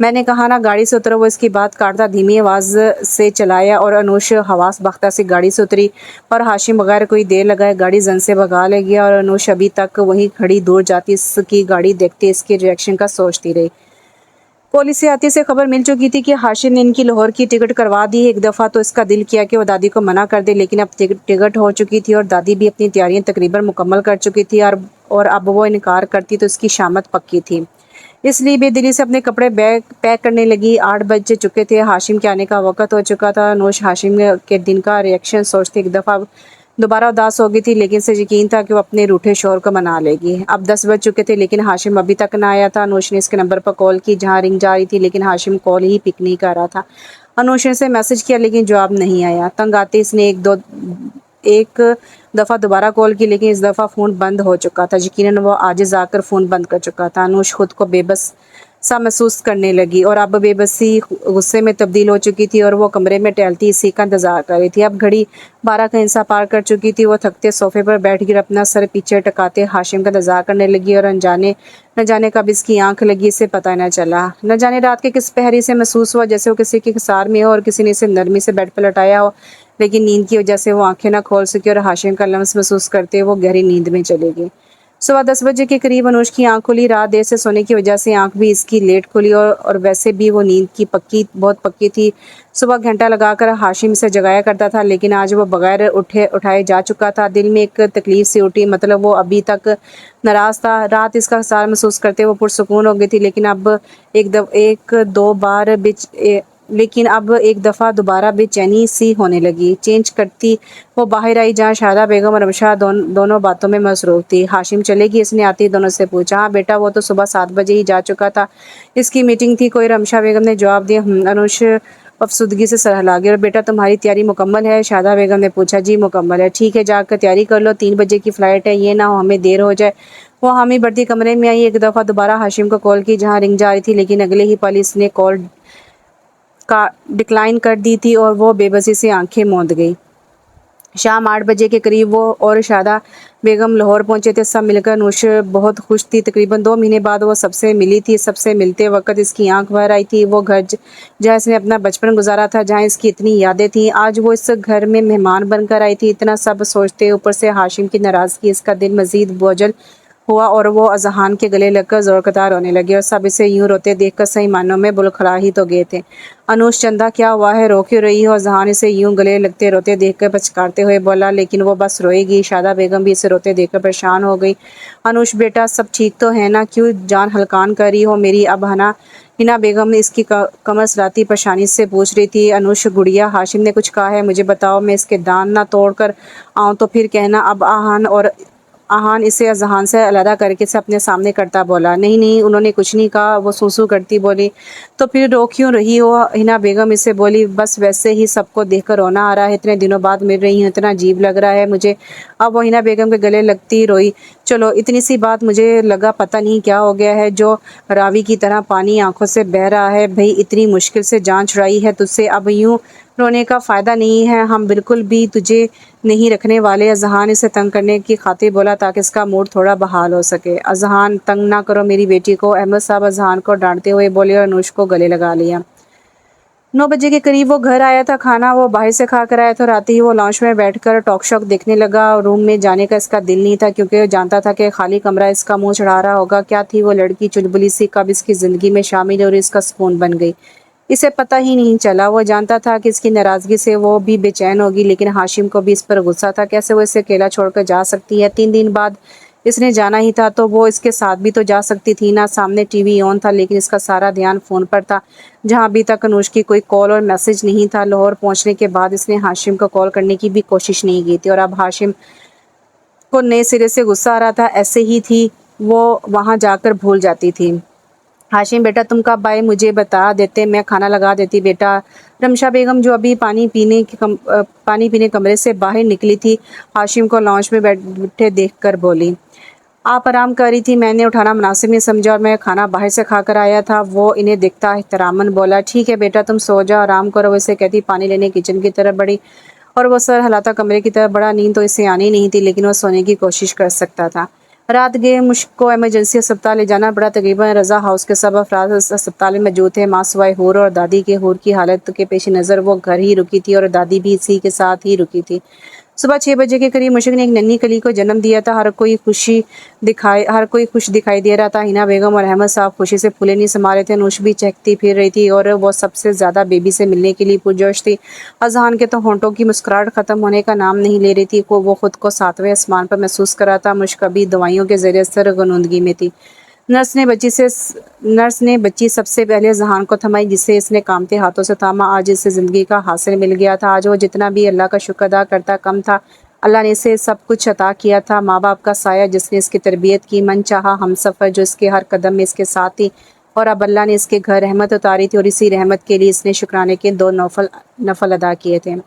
मैंने कहा ना गाड़ी से उतरो। वो इसकी बात काटता धीमी आवाज़ से चलाया और अनुष हवास बख्ता से गाड़ी से उतरी और हाशिम बगैर कोई देर लगाए गाड़ी जन से भगा ले गया। और अनुष अभी तक वहीं खड़ी दूर जाती इसकी गाड़ी देखते इसके रिएक्शन का सोचती रही। पुलिस से आती से खबर मिल चुकी थी कि हाशिम ने इनकी लाहौर की टिकट करवा दी है। एक दफ़ा तो इसका दिल किया कि वो दादी को मना कर दे, लेकिन अब टिकट हो चुकी थी और दादी भी अपनी तैयारियां तकरीबन मुकम्मल कर चुकी थी। और अब वो इनकार करती तो इसकी शामत पक्की थी। इसलिए बेदिली से अपने कपड़े बैग पैक करने लगी। 8 बज चुके थे, हाशिम के आने का वक़्त हो चुका था। नोश हाशिम के दिन का रिएक्शन सोचते एक दफ़ा दोबारा उदास हो गई थी, लेकिन से यकीन था कि वो अपने रूठे शोहर को मना लेगी। अब 10 बज चुके थे, लेकिन हाशिम अभी तक ना आया था। नोश ने इसके नंबर पर कॉल की, जहाँ रिंग जा रही थी, लेकिन हाशिम कॉल ही पिक नहीं कर रहा था। अनुष ने से मैसेज किया, लेकिन जवाब नहीं आया। तंग आते इसने एक दफ़ा दोबारा कॉल की, लेकिन इस दफ़ा फ़ोन बंद हो चुका था। यकीनन वो आजिज़ आकर फ़ोन बंद कर चुका था। अनुष खुद को बेबस सा महसूस करने लगी और अब बेबसी गुस्से में तब्दील हो चुकी थी और वो कमरे में टहलती इसी का इंतजार कर रही थी। अब घड़ी 12 का हिस्सा पार कर चुकी थी। वो थकते सोफे पर बैठ कर अपना सर पीछे टकाते हाशिम का इंतजार करने लगी और न जाने कब इसकी आंख लगी, इसे पता न चला। न जाने रात के किस पहरी से महसूस हुआ जैसे वो किसी के हिसार में हो और किसी ने इसे नरमी से बेड पर लटाया हो, लेकिन नींद की वजह से वो आंखें न खोल सकी और हाशिम का लम्स महसूस करते वो गहरी नींद में चली गई। सुबह 10 बजे के करीब अनुष की आंख खुली। रात देर से सोने की वजह से आंख भी इसकी लेट खुली और वैसे भी वो नींद की बहुत पक्की थी। सुबह घंटा लगाकर हाशिम से जगाया करता था, लेकिन आज वो बगैर उठाए जा चुका था। दिल में एक तकलीफ सी उठी, मतलब वो अभी तक नाराज़ था। रात इसका सार महसूस करते वो पुरसुकून हो गई थी, लेकिन अब एक दफ़ा दोबारा बेचैनी सी होने लगी। चेंज करती वो बाहर आई, जहाँ शारदा बेगम और अमशा दोनों बातों में मसरूफ़ थी। हाशिम चलेगी? इसने आती दोनों से पूछा। हाँ बेटा, वो तो सुबह 7 बजे ही जा चुका था, इसकी मीटिंग थी कोई। रमशा बेगम ने जवाब दिया। अनुष अफसुदगी से सरहला गया। और बेटा तुम्हारी तैयारी मुकम्मल है? शारदा बेगम ने पूछा। जी मुकम्मल है। ठीक है, जाकर तैयारी कर लो, 3 बजे की फ़्लाइट है, ये ना हो हमें देर हो जाए। वो हामी बढ़ती कमरे में आई। एक दफ़ा दोबारा हाशिम को कॉल की, जहाँ रिंग जा रही थी, लेकिन अगले ही पल इसने कॉल का डिक्लाइन कर दी थी और वो बेबसी से आंखें मूंद गई। शाम 8 बजे के करीब वो और शारदा बेगम लाहौर पहुंचे थे। सब मिलकर नूश बहुत खुश थी। तकरीबन 2 महीने बाद वो सबसे मिली थी। सबसे मिलते वक्त इसकी आंख भर आई थी। वो घर जहाँ इसने अपना बचपन गुजारा था, जहाँ इसकी इतनी यादें थी, आज वो इस घर में मेहमान बनकर आई थी। इतना सब सोचते ऊपर से हाशिम की नाराज़गी, इसका दिल मजीद बोझल हुआ और वो अजहान के गले लगकर ज़ोर कतार रोने लगे और सब इसे यूं रोते देखकर सही मानों में बुलखला ही तो गए थे। अनुष, चंदा क्या हुआ है, रो क्यों रही हो? अजहान इसे यूं गले लगते रोते देखकर पचकारते हुए बोला, लेकिन वो बस रोएगी। शादा बेगम भी इसे रोते देखकर परेशान हो गई। अनुष बेटा, सब ठीक तो है ना? क्यों जान हल्कान कर रही हो मेरी? अब हना हिना बेगम ने इसकी कमर सराहती परेशानी से पूछ रही थी, अनुष गुड़िया, हाशिम ने कुछ कहा है? मुझे बताओ, मैं इसके दांत ना तोड़ कर आऊँ तो फिर कहना। अब आहान इसे अजहान से अलहदा करके से अपने सामने करता बोला। नहीं नहीं, उन्होंने कुछ नहीं कहा, वो सूसू करती बोली। तो फिर रो क्यों रही हो? हिना बेगम इसे बोली। बस वैसे ही, सबको देखकर रोना आ रहा है, इतने दिनों बाद मिल रही हूँ, इतना अजीब लग रहा है मुझे। अब वो हिना बेगम के गले लगती रोई। चलो, इतनी सी बात, मुझे लगा पता नहीं क्या हो गया है जो रावी की तरह पानी आंखों से बह रहा है। भाई, इतनी मुश्किल से जान छुड़ाई है तुझसे, अब यूं रोने का फ़ायदा नहीं है, हम बिल्कुल भी तुझे नहीं रखने वाले। अजहान इसे तंग करने की खातिर बोला ताकि इसका मूड थोड़ा बहाल हो सके। अजहान, तंग ना करो मेरी बेटी को, अहमद साहब अजहान को डांटते हुए बोले और अनुष को गले लगा लिया। 9 बजे के करीब वो घर आया था। खाना वो बाहर से खा कर आया था। रात ही वो लॉन्च में बैठकर टॉक शॉक देखने लगा। रूम में जाने का इसका दिल नहीं था क्योंकि वो जानता था कि खाली कमरा इसका मुंह चढ़ा रहा होगा। क्या थी वो लड़की चुलबुली सी, कब इसकी ज़िंदगी में शामिल और इसका सुकून बन गई, इसे पता ही नहीं चला। वो जानता था कि इसकी नाराज़गी से वो भी बेचैन होगी, लेकिन हाशिम को भी इस पर गुस्सा था। कैसे वो इसे अकेला छोड़कर जा सकती है? 3 दिन बाद इसने जाना ही था तो वो इसके साथ भी तो जा सकती थी ना। सामने टीवी ऑन था लेकिन इसका सारा ध्यान फ़ोन पर था, जहां अभी तक अनुष की कोई कॉल और मैसेज नहीं था। लाहौर पहुंचने के बाद इसने हाशिम को कॉल करने की भी कोशिश नहीं की थी और अब हाशिम को नए सिरे से गुस्सा आ रहा था। ऐसे ही थी, वो वहां जाकर भूल जाती थी। हाशिम बेटा, तुम कब आए? मुझे बता देते, मैं खाना लगा देती। बेटा, रमशा बेगम जो अभी पानी पीने कमरे से बाहर निकली थी, हाशिम को लॉन्च में बैठे देखकर बोली। आप आराम कर रही थी, मैंने उठाना मुनासिब नहीं समझा और मैं खाना बाहर से खाकर आया था। वो इन्हें देखता एहतरामन बोला। ठीक है बेटा, तुम सो जाओ, आराम करो। वैसे कहती पानी लेने किचन की तरफ बढ़ी और वो सर हिलाता कमरे की तरफ बढ़ा। नींद तो इसे आनी नहीं थी लेकिन वो सोने की कोशिश कर सकता था। रात गए मुश्क को इमरजेंसी अस्पताल ले जाना पड़ा। तकरीबन रजा हाउस के सब अफराद अस्पताल में मौजूद थे, माँ सिवाय हूर और दादी के। हूर की हालत के पेश नज़र वो घर ही रुकी थी और दादी भी इसी के साथ ही रुकी थी। सुबह 6 बजे के करीब मुशक ने एक नन्ही कली को जन्म दिया था। हर कोई खुश दिखाई दे रहा था। हिना बेगम और अहमद साहब खुशी से फूले नहीं समा रहे थे। अनुष भी चहकती फिर रही थी और वो सबसे ज्यादा बेबी से मिलने के लिए पुरजोश थी। अजहान के तो होंठों की मुस्कुराहट खत्म होने का नाम नहीं ले रही थी। वो खुद को 7वें आसमान पर महसूस कर रहा था। मुश्क अभी दवाइयों के जरिए सरगनुदगी में थी। नर्स ने बच्ची सबसे पहले जहान को थमाई, जिसे इसने कामते हाथों से थामा। आज इसे ज़िंदगी का हासिल मिल गया था। आज वो जितना भी अल्लाह का शुक्र अदा करता कम था। अल्लाह ने इसे सब कुछ अता किया था। माँ बाप का साया जिसने इसकी तरबियत की, मन चाहा हमसफ़र जो इसके हर कदम में इसके साथ थी, और अब अल्लाह ने इसके घर रहमत उतारी थी और इसी रहमत के लिए इसने शुक्राने के 2 नफल अदा किए थे।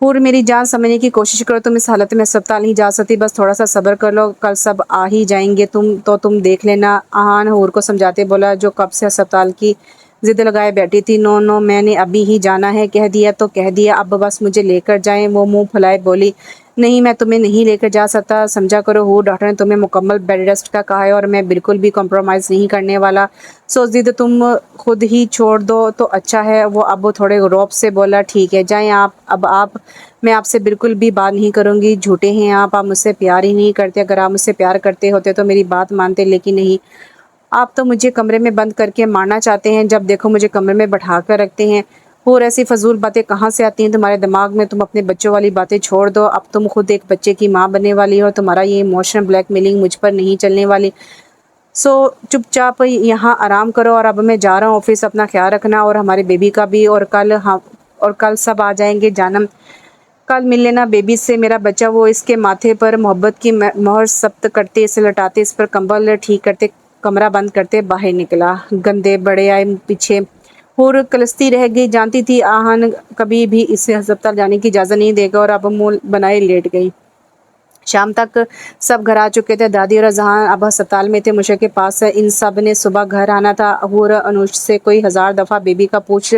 हूर, मेरी जान समझने की कोशिश करो, तुम इस हालत में अस्पताल नहीं जा सकती, बस थोड़ा सा सब्र कर लो, कल सब आ ही जाएंगे। तुम देख लेना। आहान हूर को समझाते बोला, जो कब से अस्पताल की जिद लगाए बैठी थी। नो नो, मैंने अभी ही जाना है, कह दिया तो कह दिया, अब बस मुझे लेकर जाएं। वो मुंह फुलाए बोली, नहीं, मैं तुम्हें नहीं लेकर जा सकता, समझा करो हूर, डॉक्टर ने तुम्हें मुकम्मल बेड रेस्ट का कहा है और मैं बिल्कुल भी कॉम्प्रोमाइज़ नहीं करने वाला। सोच दी तो तुम खुद ही छोड़ दो तो अच्छा है। वो अब थोड़े रौब से बोला, ठीक है, जाएं आप। अब आप मैं आपसे बिल्कुल भी बात नहीं करूंगी। झूठे हैं आप मुझसे प्यार ही नहीं करते। अगर आप मुझसे प्यार करते होते तो मेरी बात मानते, लेकिन नहीं, आप तो मुझे कमरे में बंद करके मारना चाहते हैं। जब देखो मुझे कमरे में बैठा कर रखते हैं। और ऐसी फजूल बातें कहाँ से आती हैं तुम्हारे दिमाग में? तुम अपने बच्चों वाली बातें छोड़ दो। अब तुम खुद एक बच्चे की माँ बनने वाली हो। तुम्हारा ये इमोशनल ब्लैकमेलिंग मुझ पर नहीं चलने वाली। सो चुपचाप यहाँ आराम करो और अब मैं जा रहा हूँ ऑफिस। अपना ख्याल रखना और हमारे बेबी का भी। और कल सब आ जाएंगे जानम। कल मिल लेना बेबी से, मेरा बच्चा। वो इसके माथे पर मोहब्बत की मोहर सख्त करते, इसे लटाते, इस पर कंबल ठीक करते, कमरा बंद करते बाहर निकला। गंदे बड़े आए पीछे। और कलस्ती रह गई, जानती थी आहन कभी भी इसे अस्पताल जाने की इजाज़त नहीं देगा और अब मुंह बनाए लेट गई। शाम तक सब घर आ चुके थे। दादी और जहां अब अस्पताल में थे, मुशक के पास। इन सब ने सुबह घर आना था। और अनुष से कोई 1000 दफ़ा बेबी का पूछ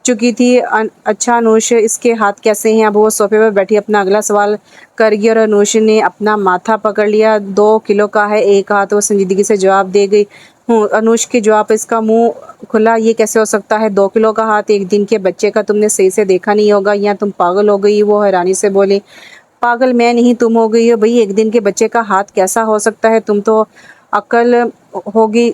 चुकी थी। अच्छा अनुष, इसके हाथ कैसे हैं? अब वो सोफे पर बैठी अपना अगला सवाल कर गई और अनुष ने अपना माथा पकड़ लिया। 2 किलो का है एक हाथ, वो संजीदगी से जवाब दे गई। हूँ। अनुष के जवाब इसका मुंह खुला, ये कैसे हो सकता है? 2 किलो का हाथ एक दिन के बच्चे का? तुमने सही से देखा नहीं होगा, या तुम पागल हो गई? वो हैरानी से बोली। पागल मैं नहीं, तुम हो गई हो। भाई, एक दिन के बच्चे का हाथ कैसा हो सकता है? तुम तो अकल होगी,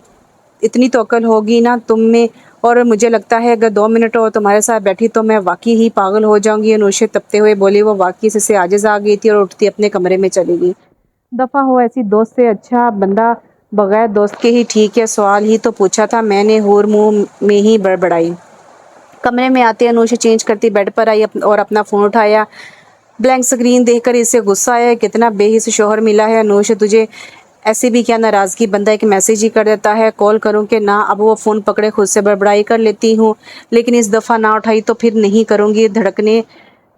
इतनी तो अकल होगी ना तुम में। और मुझे लगता है अगर 2 मिनट और तुम्हारे साथ बैठी तो मैं वाकई ही पागल हो जाऊंगी। अनुषे तपते हुए बोली। वो वाकई से आजिज आ गई थी और उठती अपने कमरे में चली गई। दफ़ा हो ऐसी दोस्त से, अच्छा बंदा बगैर दोस्त के ही ठीक है, सवाल ही तो पूछा था मैंने, हूर मुंह में ही बड़बड़ाई। कमरे में आते अनुषा चेंज करती बेड पर आई और अपना फ़ोन उठाया। ब्लैंक स्क्रीन देखकर इसे गुस्सा आया, कितना बेहिस शोहर मिला है अनुषा तुझे, ऐसी भी क्या नाराज़गी, बंदा एक मैसेज ही कर देता है, कॉल करूं कि ना। अब वो फ़ोन पकड़े खुद से बड़बड़ाई कर लेती हूँ, लेकिन इस दफ़ा ना उठाई तो फिर नहीं करूँगी। धड़कने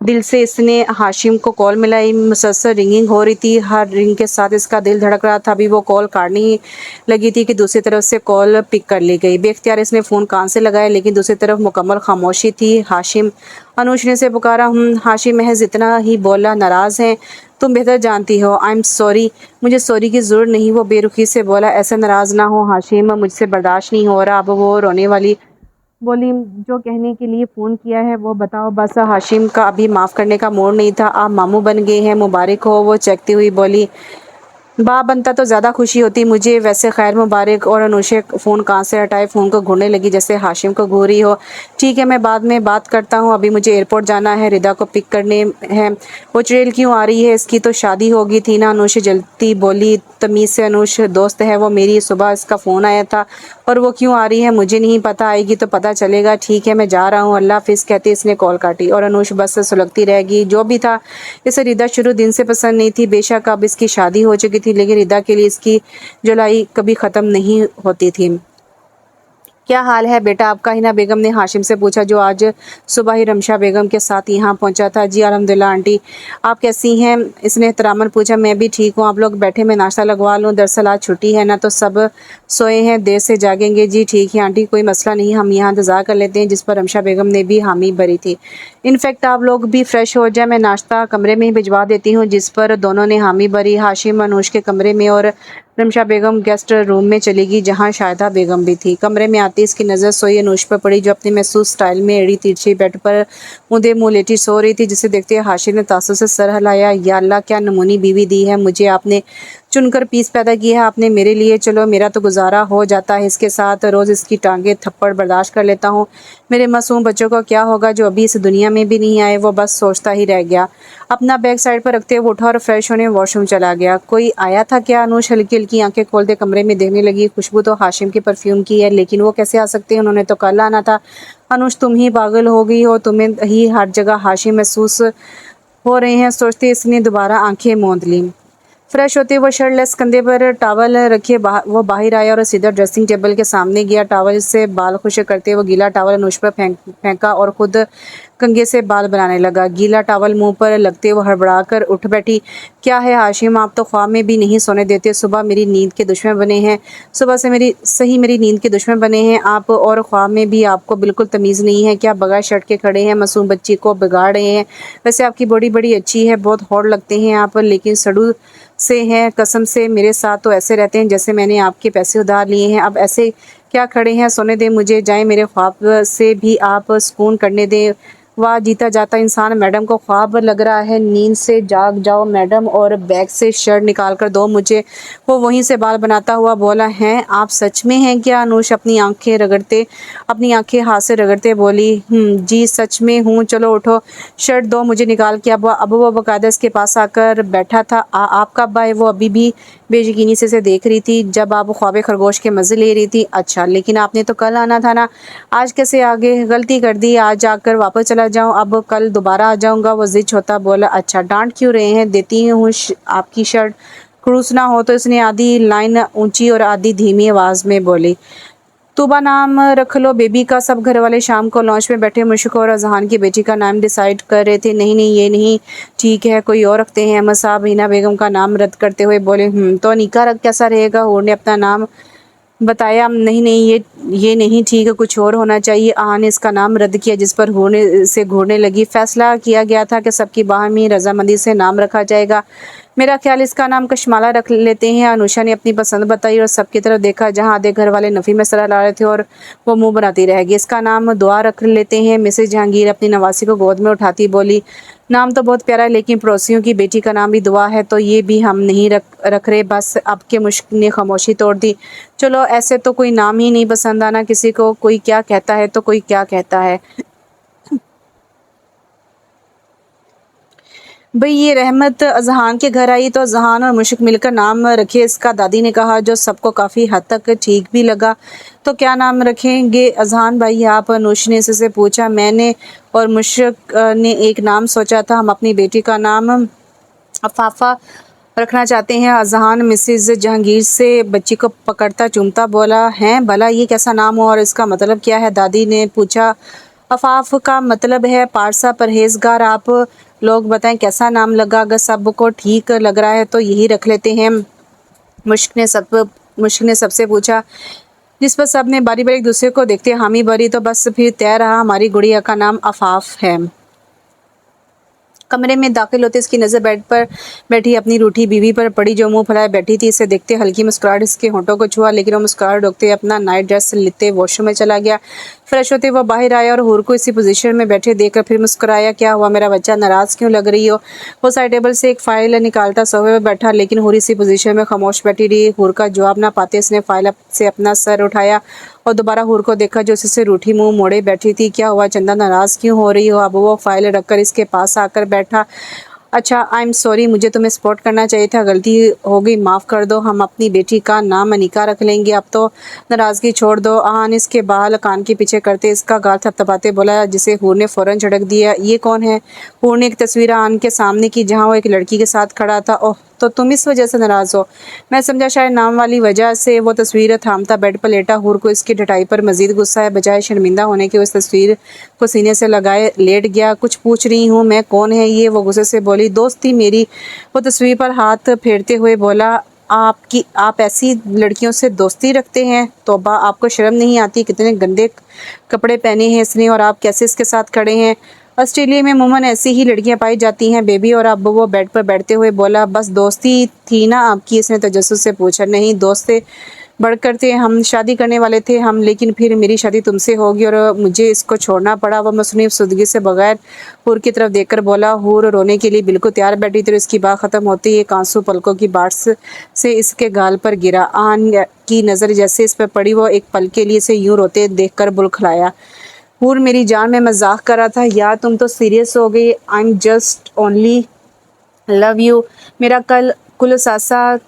दिल से इसने हाशिम को कॉल मिलाई, मुसलसल रिंगिंग हो रही थी, हर रिंग के साथ इसका दिल धड़क रहा था। अभी वो कॉल काटने ही लगी थी कि दूसरी तरफ से कॉल पिक कर ली गई। बेख्तियार इसने फ़ोन कान से लगाया, लेकिन दूसरी तरफ मुकम्मल खामोशी थी। हाशिम, अनुज ने से पुकारा। हाशिम महज इतना ही बोला, नाराज़ हैं, तुम बेहतर जानती हो। I am sorry. मुझे सॉरी की ज़रूरत नहीं, वो बेरुखी से बोला। ऐसे नाराज़ ना हो हाशिम, मुझसे बर्दाश्त नहीं हो रहा। अब वो रोने वाली बोली, जो कहने के लिए फ़ोन किया है वो बताओ बस। हाशिम का अभी माफ़ करने का मूड नहीं था। आप मामू बन गए हैं, मुबारक हो। वो चखती हुई बोली, बाप बनता तो ज़्यादा खुशी होती मुझे, वैसे खैर मुबारक। और अनुषा फ़ोन कहाँ से हटाए फ़ोन को घूरने लगी जैसे हाशिम को घूर रही हो। ठीक है, मैं बाद में बात करता हूँ, अभी मुझे एयरपोर्ट जाना है, रिदा को पिक करने है। वो चुड़ैल क्यों आ रही है, इसकी तो शादी हो गई थी ना। अनुषा जलती बोली, तमीज़ से अनुष, दोस्त है वो मेरी, सुबह इसका फ़ोन आया था। और वो क्यों आ रही है मुझे नहीं पता, आएगी तो पता चलेगा। ठीक है, मैं जा रहा हूँ, अल्लाह हाफिज़ कहते इसने कॉल काटी और अनुष बस से सुलगती रहेगी। जो भी था, इसे रिदा शुरू दिन से पसंद नहीं थी। बेशक अब इसकी शादी हो चुकी थी, लेकिन रिदा के लिए इसकी जुलाई कभी ख़त्म नहीं होती थी। क्या हाल है बेटा आपका, हिना बेगम ने हाशिम से पूछा, जो आज सुबह ही रमशा बेगम के साथ यहाँ पहुँचा था। जी अल्हम्दुलिल्लाह आंटी, आप कैसी हैं, इसने एहतरामन पूछा। मैं भी ठीक हूँ, आप लोग बैठे, मैं नाश्ता लगवा लूँ। दरअसल आज छुट्टी है ना, तो सब सोए हैं, देर से जागेंगे। जी ठीक है आंटी, कोई मसला नहीं, हम यहाँ इंतज़ार कर लेते हैं। जिस पर रमशा बेगम ने भी हामी भरी थी। इनफैक्ट आप लोग भी फ्रेश हो जाए, मैं नाश्ता कमरे में ही भिजवा देती हूँ। जिस पर दोनों ने हामी भरी। हाशिम अनुष के कमरे में और रमशा बेगम गेस्ट रूम में चली गई, जहाँ शायदा बेगम भी थी। कमरे में आती इसकी नज़र सोई अनुष पर पड़ी, जो अपनी महसूस स्टाइल में एड़ी तिरछी बेड पर मुँदे मुँह लेटी सो रही थी। जिसे देखते हाशिम ने तासुर से सर हिलाया। या अल्लाह, क्या नमूनी बीवी दी है मुझे आपने, चुनकर पीस पैदा किया है आपने मेरे लिए। चलो मेरा तो गुजारा हो जाता है इसके साथ, रोज़ इसकी टांगे थप्पड़ बर्दाश्त कर लेता हूँ। मेरे मासूम बच्चों को क्या होगा जो अभी इस दुनिया में भी नहीं आए। वो बस सोचता ही रह गया। अपना बैग साइड पर रखते हुए उठा और फ्रेश होने वॉशरूम चला गया। कोई आया था क्या, अनुष हल्की हल्की आंखें खोलते कमरे में देखने लगी। खुशबू तो हाशिम की परफ्यूम की है, लेकिन वो कैसे आ सकते हैं, उन्होंने तो कल आना था। अनुष तुम ही पागल हो गई हो, तुम्हें ही हर जगह हाशिम महसूस हो रहे हैं, सोचते इसने दोबारा आंखें मूंद ली। फ्रेश होते वो शर्टलेस कंधे पर टॉवल रखे वो बाहर आया और सीधा ड्रेसिंग टेबल के सामने गया। टॉवल से बाल खुश करते वो गीला टॉवल अनुष पर फेंका और खुद कंघे से बाल बनाने लगा। गीला टॉवल मुंह पर लगते वो हड़बड़ा कर उठ बैठी। क्या है हाशिम, आप तो ख्वाब में भी नहीं सोने देते, सुबह मेरी नींद के दुश्मन बने हैं, सुबह से मेरी नींद के दुश्मन बने हैं आप, और ख्वाब में भी आपको बिल्कुल तमीज़ नहीं है क्या, बगैर शर्ट के खड़े हैं, मासूम बच्ची को बिगाड़ रहे हैं। वैसे आपकी बॉडी बड़ी अच्छी है, बहुत हॉट लगते हैं आप, लेकिन सड़ू से हैं, कसम से मेरे साथ तो ऐसे रहते हैं जैसे मैंने आपके पैसे उधार लिए हैं। अब ऐसे क्या खड़े हैं, सोने दें मुझे, जाए मेरे ख्वाब से भी आप सुकून करने दें। वाह जीता जाता इंसान, मैडम को ख्वाब लग रहा है, नींद से जाग जाओ मैडम और बैग से शर्ट निकाल कर दो मुझे। वो वहीं से बाल बनाता हुआ बोला, हैं आप सच में हैं क्या। अनुष अपनी आंखें हाथ से रगड़ते बोली, जी सच में हूँ, चलो उठो शर्ट दो मुझे निकाल के। अब वो बकायदा इसके पास आकर बैठा था। आपका अब्बा है। वो अभी भी बेयकीनी से देख रही थी, जब आप ख्वाब खरगोश के मज़े ले रही थी। अच्छा, लेकिन आपने तो कल आना था ना, आज कैसे आगे, गलती कर दी, आज आकर वापस चला जाऊं, अब कल दोबारा आ जाऊंगा। वो जिद होता बोला, अच्छा डांट क्यों रहे हैं, देती हूँ आपकी शर्ट, क्रूस ना हो। तो इसने आधी लाइन ऊंची और आधी धीमी आवाज़ में बोली, तूबा नाम रख लो बेबी का। सब घर वाले शाम को लॉन्च में बैठे मुश्क और अजहान की बेटी का नाम डिसाइड कर रहे थे। नहीं नहीं ये नहीं ठीक है, कोई और रखते हैं। अहमद साहब हिना बेगम का नाम रद्द करते हुए बोले, तो निका रख कैसा रहेगा। हूर ने अपना नाम बताया। नहीं नहीं ये नहीं ठीक है, कुछ और होना चाहिए। आहा ने इसका नाम रद्द किया, जिस पर होने से घूरने लगी। फैसला किया गया था कि सबकी बाहमी रजामंदी से नाम रखा जाएगा। मेरा ख्याल इसका नाम कशमाला रख लेते हैं। अनुषा ने अपनी पसंद बताई और सबकी तरफ देखा, जहां आधे घर वाले नफ़ी में सलाह ला रहे थे और वो मुंह बनाती रह गई। इसका नाम दुआ रख लेते हैं। मिसेज जहांगीर अपनी नवासी को गोद में उठाती बोली, नाम तो बहुत प्यारा है, लेकिन पड़ोसियों की बेटी का नाम भी दुआ है, तो ये भी हम नहीं रख रहे। बस अब के मुश्क ने खामोशी तोड़ दी। चलो ऐसे तो कोई नाम ही नहीं पसंद आना किसी को, कोई क्या कहता है तो कोई क्या कहता है। भई ये रहमत अज़हान के घर आई तो अज़हान और मुश्क मिलकर नाम रखे इसका। दादी ने कहा, जो सबको काफ़ी हद तक ठीक भी लगा। तो क्या नाम रखेंगे अज़हान भाई आप? नूश ने इससे पूछा। मैंने और मुश्क ने एक नाम सोचा था, हम अपनी बेटी का नाम अफ़ाफ़ा रखना चाहते हैं। अज़हान मिसेज़ जहांगीर से बच्ची को पकड़ता चूमता बोला, हैं भला ये कैसा नाम हो और इसका मतलब क्या है? दादी ने पूछा। अफ़ाफ़ का मतलब है पारसा परहेज़गार। आप लोग बताएं कैसा नाम लगा? अगर सबको ठीक लग रहा है तो यही रख लेते हैं। मुश्क ने सबसे पूछा, जिस पर सब ने बारी बारी एक दूसरे को देखते हामी भरी। तो बस फिर तय रहा, हमारी गुड़िया का नाम अफ़ाफ़ है। कमरे में दाखिल होते इसकी नज़र बेड पर बैठी अपनी रूठी बीवी पर पड़ी, जो मुंह फैलाए बैठी थी। इसे देखते हल्की मुस्कुराहट इसके होंठों को छुआ, लेकिन वो मुस्कुराहट रोकते अपना नाइट ड्रेस लेते वॉशरूम में चला गया। फ्रेश होते वो बाहर आया और हूर को इसी पोजीशन में बैठे देखकर फिर मुस्कुराया। क्या हुआ मेरा बच्चा, नाराज़ क्यों लग रही हो? वो साइड टेबल से एक फ़ाइल निकालता सोफे पर बैठा, लेकिन हूर इसी पोजीशन में खामोश बैठी रही। हूर का जवाब ना पाते इसने फ़ाइल से अपना सर उठाया और दोबारा हूर को देखा, जो उससे रूठी मुंह मोड़े बैठी थी। क्या हुआ चंदा, नाराज़ क्यों हो रही हो? अब वो फ़ाइल रखकर इसके पास आकर बैठा। अच्छा, आई एम सॉरी, मुझे तुम्हें सपोर्ट करना चाहिए था, गलती हो गई, माफ़ कर दो। हम अपनी बेटी का नाम अनिका रख लेंगे, अब तो नाराज़गी छोड़ दो। आहान इसके बाल कान के पीछे करते इसका गाल थपथपाते बोला, जिसे हूर ने फ़ौरन झटक दिया। ये कौन है? हूर ने एक तस्वीर आहान के सामने की, जहाँ वो एक लड़की के साथ खड़ा था। ओह, तो तुम इस वजह से नाराज़ हो? मैं समझा शायद नाम वाली वजह से। वो तस्वीर थामता बेड पर लेटा हूर को इसकी ढटाई पर मजीद गुस्सा है, बजाय शर्मिंदा होने के उस तस्वीर को सीने से लगाए लेट गया। कुछ पूछ रही हूँ मैं, कौन है ये? वो गुस्से से बोली। दोस्त थी मेरी। वो तस्वीर पर हाथ फेरते हुए बोला, आप ऐसी लड़कियों से दोस्ती रखते हैं? तौबा, आपको शर्म नहीं आती? कितने गंदे कपड़े पहने हैं इसने और आप कैसे इसके साथ खड़े हैं? ऑस्ट्रेलिया में अमूमन ऐसी ही लड़कियां पाई जाती हैं बेबी। और अब वो बेड पर बैठते हुए बोला, बस दोस्ती थी ना आपकी? इसने तजस्सुस से पूछा। नहीं, दोस्त से बढ़कर थे, हम शादी करने वाले थे हम, लेकिन फिर मेरी शादी तुमसे होगी और मुझे इसको छोड़ना पड़ा। वो मसनूई सुदगी से बगैर हूर की तरफ देखकर बोला। हूर रोने के लिए बिल्कुल तैयार बैठी थी। इसकी बात ख़त्म होती ही एक आंसू पलकों की बाट से इसके गाल पर गिरा। आन की नज़र जैसे इस पर पड़ी, वो एक पल के लिए इसे यूं रोते देखकर बुलखलाया। हूर, मेरी जान, मैं मजाक कर रहा था यार, तुम तो सीरियस हो गई। I am just only love you. मेरा कल कुल सासा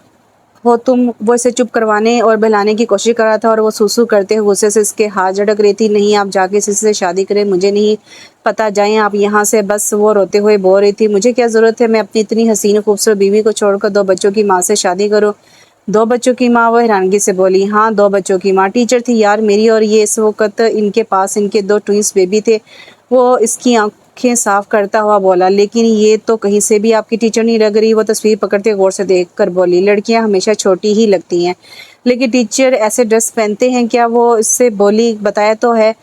हो तुम। वो इसे चुप करवाने और बहलाने की कोशिश कर रहा था और वो सूसू करते हुए गुस्से से इसके हाथ झटक रही थी। नहीं, आप जाके इसी से शादी करें, मुझे नहीं पता, जाएं आप यहाँ से बस। वो रोते हुए बोल रही थी, मुझे क्या ज़रूरत है, मैं अपनी इतनी हसीन खूबसूरत बीवी को छोड़कर 2 बच्चों की माँ से शादी करूँ? 2 बच्चों की माँ? वो हैरानगी से बोली। हाँ, 2 बच्चों की माँ। टीचर थी यार मेरी, और ये इस वक्त इनके पास इनके 2 ट्विंस बेबी थे। वो इसकी आंखें साफ करता हुआ बोला, लेकिन ये तो कहीं से भी आपकी टीचर नहीं लग रही। वो तस्वीर पकड़ते गौर से देख कर बोली, लड़कियां हमेशा छोटी ही लगती हैं, लेकिन टीचर ऐसे ड्रेस पहनते हैं क्या? वो इससे बोली, बताया तो है,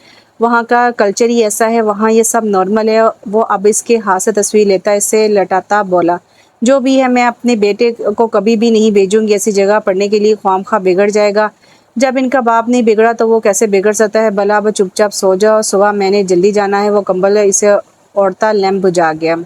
वहाँ का कल्चर ही ऐसा है, वहाँ ये सब नॉर्मल है। वो अब इसके हाथ से तस्वीर लेता इसे लटाता बोला, जो भी है, मैं अपने बेटे को कभी भी नहीं भेजूंगी ऐसी जगह पढ़ने के लिए, ख्वामखा बिगड़ जाएगा। जब इनका बाप नहीं बिगड़ा तो वो कैसे बिगड़ सकता है? भला अब चुपचाप सो जाओ, सुबह मैंने जल्दी जाना है। वो कंबल इसे ओढ़ता लैंप बुझा गया।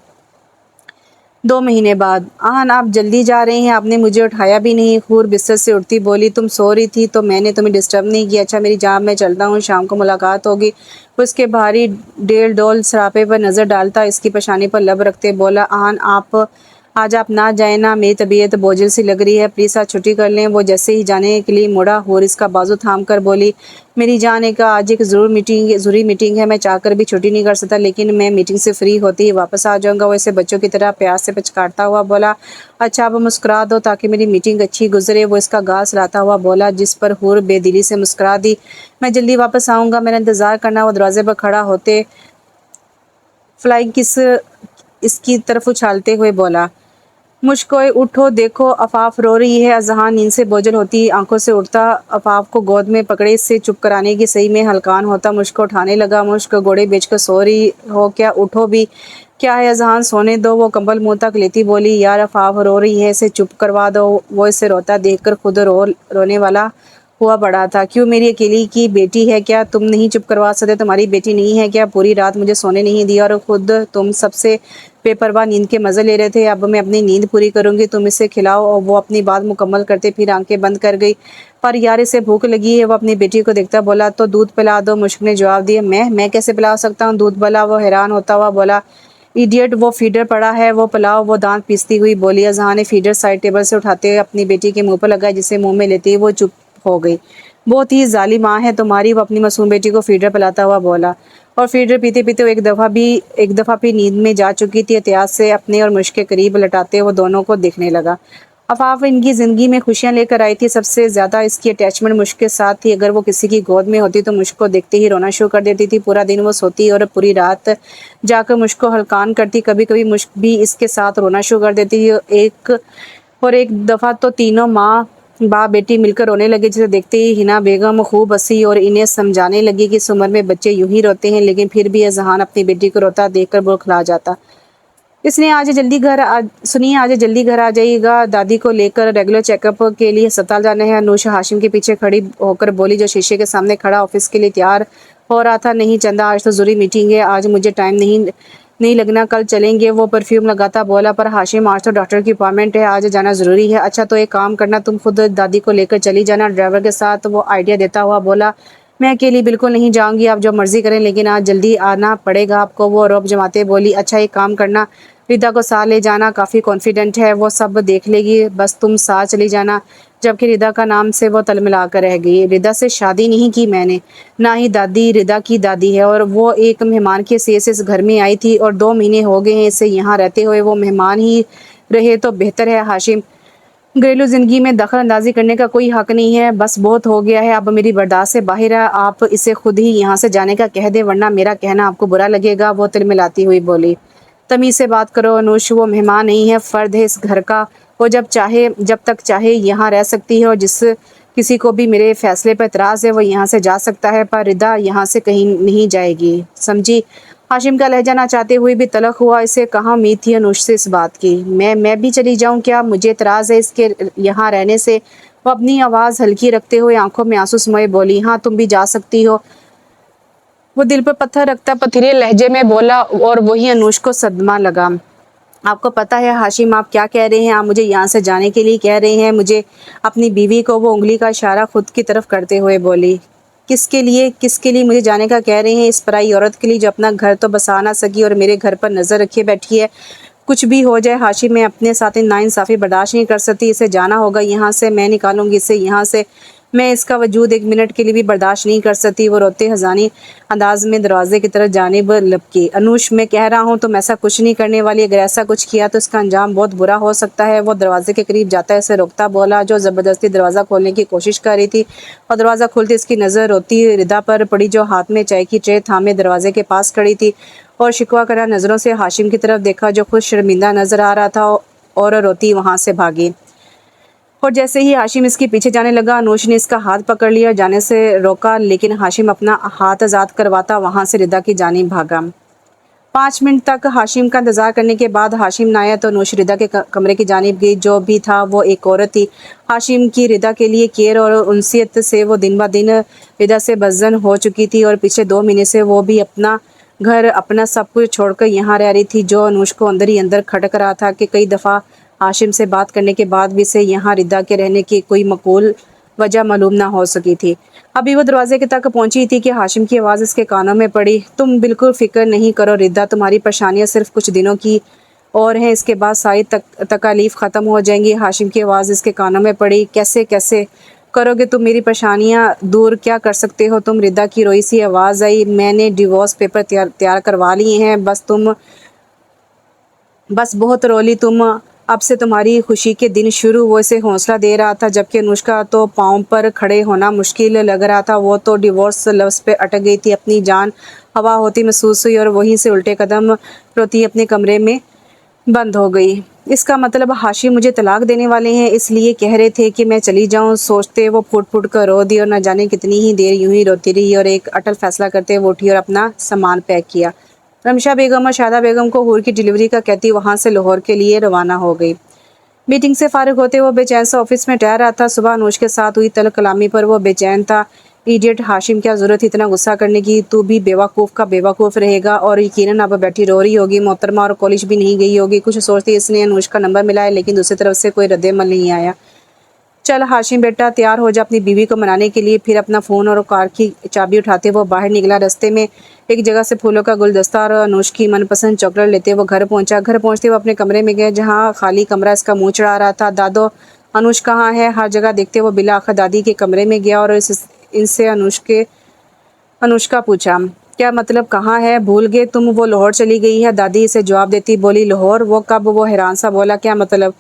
2 महीने बाद। आहान, आप जल्दी जा रही हैं, आपने मुझे उठाया भी नहीं। हूर बिस्तर से उठती बोली, तुम सो रही थी तो मैंने तुम्हें डिस्टर्ब नहीं किया। अच्छा मेरी जान, मैं चलता हूँ, शाम को मुलाकात होगी। उसके भारी डेल डोल सरापे पर नज़र डालता इसकी पेशानी पर लब रखते बोला, आहान आप आज आप ना जाए ना, मेरी तबीयत बोझिल सी लग रही है, प्लीज़ आज छुट्टी कर लें। वो जैसे ही जाने के लिए मुड़ा, हूर इसका बाजू थाम कर बोली, मेरी जान एक आज एक ज़रूरी मीटिंग है, मैं चाहकर भी छुट्टी नहीं कर सकता, लेकिन मैं मीटिंग से फ्री होते ही वापस आ जाऊंगा। वो इसे बच्चों की तरह प्यार से पचकारता हुआ बोला, अच्छा अब मुस्कुरा दो ताकि मेरी मीटिंग अच्छी गुजरे। वो इसका गाल सलाता हुआ बोला, जिस पर हूर बेदिली से मुस्कुरा दी। मैं जल्दी वापस आऊँगा, मेरा इंतज़ार करना। वो दरवाजे पर खड़ा होते फ्लाइंग किस इसकी तरफ उछालते हुए बोला, मुश्कोए उठो, देखो अफाफ रो रही है। अजहान नींद से बोझल होती आंखों से उठता अफाफ को गोद में पकड़े से चुप कराने की सही में हलकान होता। मुश्को उठाने लगा। मुश्क, घोड़े बेचकर सो रही हो क्या? उठो भी। क्या है अजहान, सोने दो। वो कंबल मुंह तक लेती बोली, यार अफाफ रो रही है, इसे चुप करवा दो। वो इसे रोता देखकर खुद रोने वाला हुआ पड़ा था। क्यों, मेरी अकेली की बेटी है क्या? तुम नहीं चुप करवा सकते? तुम्हारी बेटी नहीं है क्या? पूरी रात मुझे सोने नहीं दिया और खुद तुम सबसे बेपरवाह नींद के मज़े ले रहे थे। अब मैं अपनी नींद पूरी करूंगी, तुम इसे खिलाओ। और वो अपनी बात मुकम्मल करते फिर आंखें बंद कर गई। पर यार इसे भूख लगी है। वो अपनी बेटी को देखता बोला, तो दूध पिला दो। मुश्क ने जवाब दिया, मैं कैसे पिला सकता हूँ दूध? भला? वो हैरान होता हुआ बोला, इडियट, वो फीडर पड़ा है, वो पुलाव, वो दांत पीसती हुई बोली। अजहा ने फीडर साइड टेबल से उठाते अपनी बेटी के मुंह पर लगाया, जिसे मुंह में लेते ही वो चुप हो गई। बहुत ही जालिम माँ है तुम्हारी, वो अपनी मासूम बेटी को फीडर पिलाता हुआ बोला। और फीडर पीते पीते वो एक दफ़ा भी नींद में जा चुकी थी। एहतियात से अपने और मुश्क के करीब लटाते वो दोनों को दिखने लगा। आफाफ इनकी ज़िंदगी में खुशियाँ लेकर आई थी। सबसे ज़्यादा इसकी अटैचमेंट मुश्क के साथ थी। अगर वो किसी की गोद में होती तो मुश्क को देखते ही रोना शुरू कर देती थी। पूरा दिन वो सोती और पूरी रात जाकर मुश्क को हल्कान करती। कभी कभी मुश्क भी इसके साथ रोना शुरू कर देती। एक दफ़ा तो तीनों माँ बाप बेटी मिलकर रोने लगे, जिसे देखते ही हिना बेगम खूब हंसी और इन्हें समझाने लगी कि इस उम्र में बच्चे यूं ही रोते हैं। लेकिन फिर भी अजहान अपनी बेटी को रोता देखकर बौखला जाता। इसने सुनिए, आज जल्दी घर आ जाइएगा, दादी को लेकर रेगुलर चेकअप के लिए अस्पताल जाना है। अनुषा हाशिम के पीछे खड़ी होकर बोली, जो शीशे के सामने खड़ा ऑफिस के लिए तैयार हो रहा था। नहीं चंदा, आज तो ज़रूरी मीटिंग है, आज मुझे टाइम नहीं लगना, कल चलेंगे, वो परफ्यूम लगाता बोला। पर हाशिम, आज तो डॉक्टर की अपॉइंटमेंट है, आज जाना ज़रूरी है। अच्छा तो एक काम करना, तुम खुद दादी को लेकर चली जाना ड्राइवर के साथ, वो आइडिया देता हुआ बोला। मैं अकेली बिल्कुल नहीं जाऊंगी, आप जो मर्जी करें, लेकिन आज जल्दी आना पड़ेगा आपको, वो रौब जमाते बोली। अच्छा एक काम करना, रिदा को साथ ले जाना, काफ़ी कॉन्फिडेंट है, वो सब देख लेगी, बस तुम साथ चली जाना। जबकि रिदा का नाम से वो तलमिला कर रह गई। रिदा से शादी नहीं की मैंने, ना ही दादी रिदा की दादी है, और वो एक मेहमान के हैसियत से इस घर में आई थी और 2 महीने हो गए हैं इसे यहाँ रहते हुए। वो मेहमान ही रहे तो बेहतर है हाशिम, घरेलू ज़िंदगी में दखल अंदाजी करने का कोई हक नहीं है। बस बहुत हो गया है, अब मेरी बर्दाश्त से बाहर है, आप इसे खुद ही यहाँ से जाने का कह दें, वरना मेरा कहना आपको बुरा लगेगा, वो तिलमिलाती हुई बोली। तमीज़ से बात करो अनुष, वो मेहमान नहीं है, फ़र्द है इस घर का, वो जब तक चाहे यहाँ रह सकती है, और जिस किसी को भी मेरे फैसले पर एतराज़ है वो यहाँ से जा सकता है, पर रिदा यहाँ से कहीं नहीं जाएगी, समझी। हाशिम का लहजा ना चाहते हुए भी तलख हुआ। इसे कहाँ उम्मीद थी अनुष से इस बात की। मैं भी चली जाऊँ क्या, मुझे एतराज़ है इसके यहाँ रहने से। वो अपनी आवाज़ हल्की रखते हुए आंखों में आंसू समाए बोली, हाँ तुम भी जा सकती हो। वो दिल पर पत्थर रखता पथरीले लहजे में बोला, और वही अनुष को सदमा लगा। आपको पता है हाशिम, आप क्या कह रहे हैं, आप मुझे यहाँ से जाने के लिए कह रहे हैं, मुझे अपनी बीवी को, वो उंगली का इशारा खुद की तरफ करते हुए बोली। किसके लिए मुझे जाने का कह रहे हैं, इस पराई औरत के लिए जो अपना घर तो बसा ना सकी और मेरे घर पर नज़र रखे बैठी है। कुछ भी हो जाए हाशिम, मैं अपने साथ नाइंसाफ़ी बर्दाश्त नहीं कर सकती, इसे जाना होगा यहाँ से, मैं निकालूंगी इसे यहाँ से, मैं इसका वजूद एक मिनट के लिए भी बर्दाश्त नहीं कर सकती। वो रोते हज़ानी अंदाज में दरवाजे की तरफ जानिब लपकी। अनुष, मैं कह रहा हूँ तुम ऐसा कुछ नहीं करने वाली, अगर ऐसा कुछ किया तो इसका अंजाम बहुत बुरा हो सकता है। वो दरवाजे के करीब जाता है, इसे रोकता बोला, जो ज़बरदस्ती दरवाज़ा खोलने की कोशिश कर रही थी। और दरवाज़ा खोलते इसकी नज़र रोती रिदा पर पड़ी, जो हाथ में चाय की ट्रे थामे दरवाजे के पास खड़ी थी और शिकवा करा नज़रों से हाशिम की तरफ देखा, जो खुद शर्मिंदा नज़र आ रहा था, और रोती वहाँ से भागी। और जैसे ही हाशिम इसके पीछे जाने लगा, अनुष ने इसका हाथ पकड़ लिया, जाने से रोका, लेकिन हाशिम अपना हाथ आज़ाद करवाता वहाँ से रिदा की जानिब भागा। 5 मिनट तक हाशिम का इंतज़ार करने के बाद हाशिम ना आया तो अनुष रिदा के कमरे की जानिब गई। जो भी था वो एक औरत थी। हाशिम की रिदा के लिए केयर और उनसियत से वो दिन ब दिन रिदा से बज़न हो चुकी थी, और पिछले 2 महीने से वो भी अपना घर, अपना सब कुछ छोड़कर यहाँ रह रही थी, जो अनुष को अंदर ही अंदर खटक रहा था कि कई दफ़ा हाशिम से बात करने के बाद भी इसे यहाँ रिदा के रहने की कोई मकबूल वजह मालूम ना हो सकी थी। अभी वो दरवाजे के तक पहुंची थी कि हाशिम की आवाज़ इसके कानों में पड़ी। तुम बिल्कुल फ़िक्र नहीं करो रिदा, तुम्हारी परेशानियां सिर्फ कुछ दिनों की और हैं, इसके बाद सारी तकालीफ ख़त्म हो जाएंगी। हाशिम की आवाज़ इसके कानों में पड़ी। कैसे कैसे करोगे तुम मेरी परेशानियां दूर, क्या कर सकते हो तुम? रिदा की रोई सी आवाज़ आई। मैंने डिवोर्स पेपर तैयार करवा लिए हैं, बस बहुत रोली तुम, अब से तुम्हारी खुशी के दिन शुरू। वो इसे हौसला दे रहा था, जबकि अनुष्का तो पाँव पर खड़े होना मुश्किल लग रहा था। वो तो डिवोर्स लफ्ज़ पे अटक गई थी। अपनी जान हवा होती महसूस हुई और वहीं से उल्टे कदम रोती अपने कमरे में बंद हो गई। इसका मतलब हाशिम मुझे तलाक देने वाले हैं, इसलिए कह रहे थे कि मैं चली जाऊं। सोचते वो फुट फुट कर रो दी और न जाने कितनी ही देर यूं ही रोती रही, और एक अटल फैसला करते वो उठी और अपना सामान पैक किया। रमशा बेगम और शादा बेगम को हूर की डिलीवरी का कहती वहाँ से लाहौर के लिए रवाना हो गई। मीटिंग से फारिग होते वो बेचैन से ऑफिस में ठहर रहा था। सुबह अनुष के साथ हुई तलब कलामी पर वो बेचैन था। इडियट हाशिम, क्या ज़रूरत इतना गुस्सा करने की, तू भी बेवकूफ़ का बेवकूफ़ रहेगा, और यकीनन अब बैठी रो रही होगी मोहतरमा, और कॉलेज भी नहीं गई होगी। कुछ सोचती इसने अनुष का नंबर मिलाया, लेकिन दूसरी तरफ से कोई रद्द अमल नहीं आया। चल हाशिम बेटा तैयार हो जा अपनी बीवी को मनाने के लिए। फिर अपना फ़ोन और कार की चाबी उठाते वो बाहर निकला। रास्ते में एक जगह से फूलों का गुलदस्ता और अनुष की मनपसंद चॉकलेट लेते वो घर पहुंचा। घर पहुंचते वो अपने कमरे में गए जहां खाली कमरा इसका मुंह चढ़ा रहा था। दादो अनुष कहाँ है? हर जगह देखते वो बिला आखिर दादी के कमरे में गया और इनसे अनुष्का पूछा, क्या मतलब कहाँ है? भूल गए तुम, वो लाहौर चली गई है। दादी इसे जवाब देती बोली, लाहौर? वो कब? वो हैरान सा बोला, क्या मतलब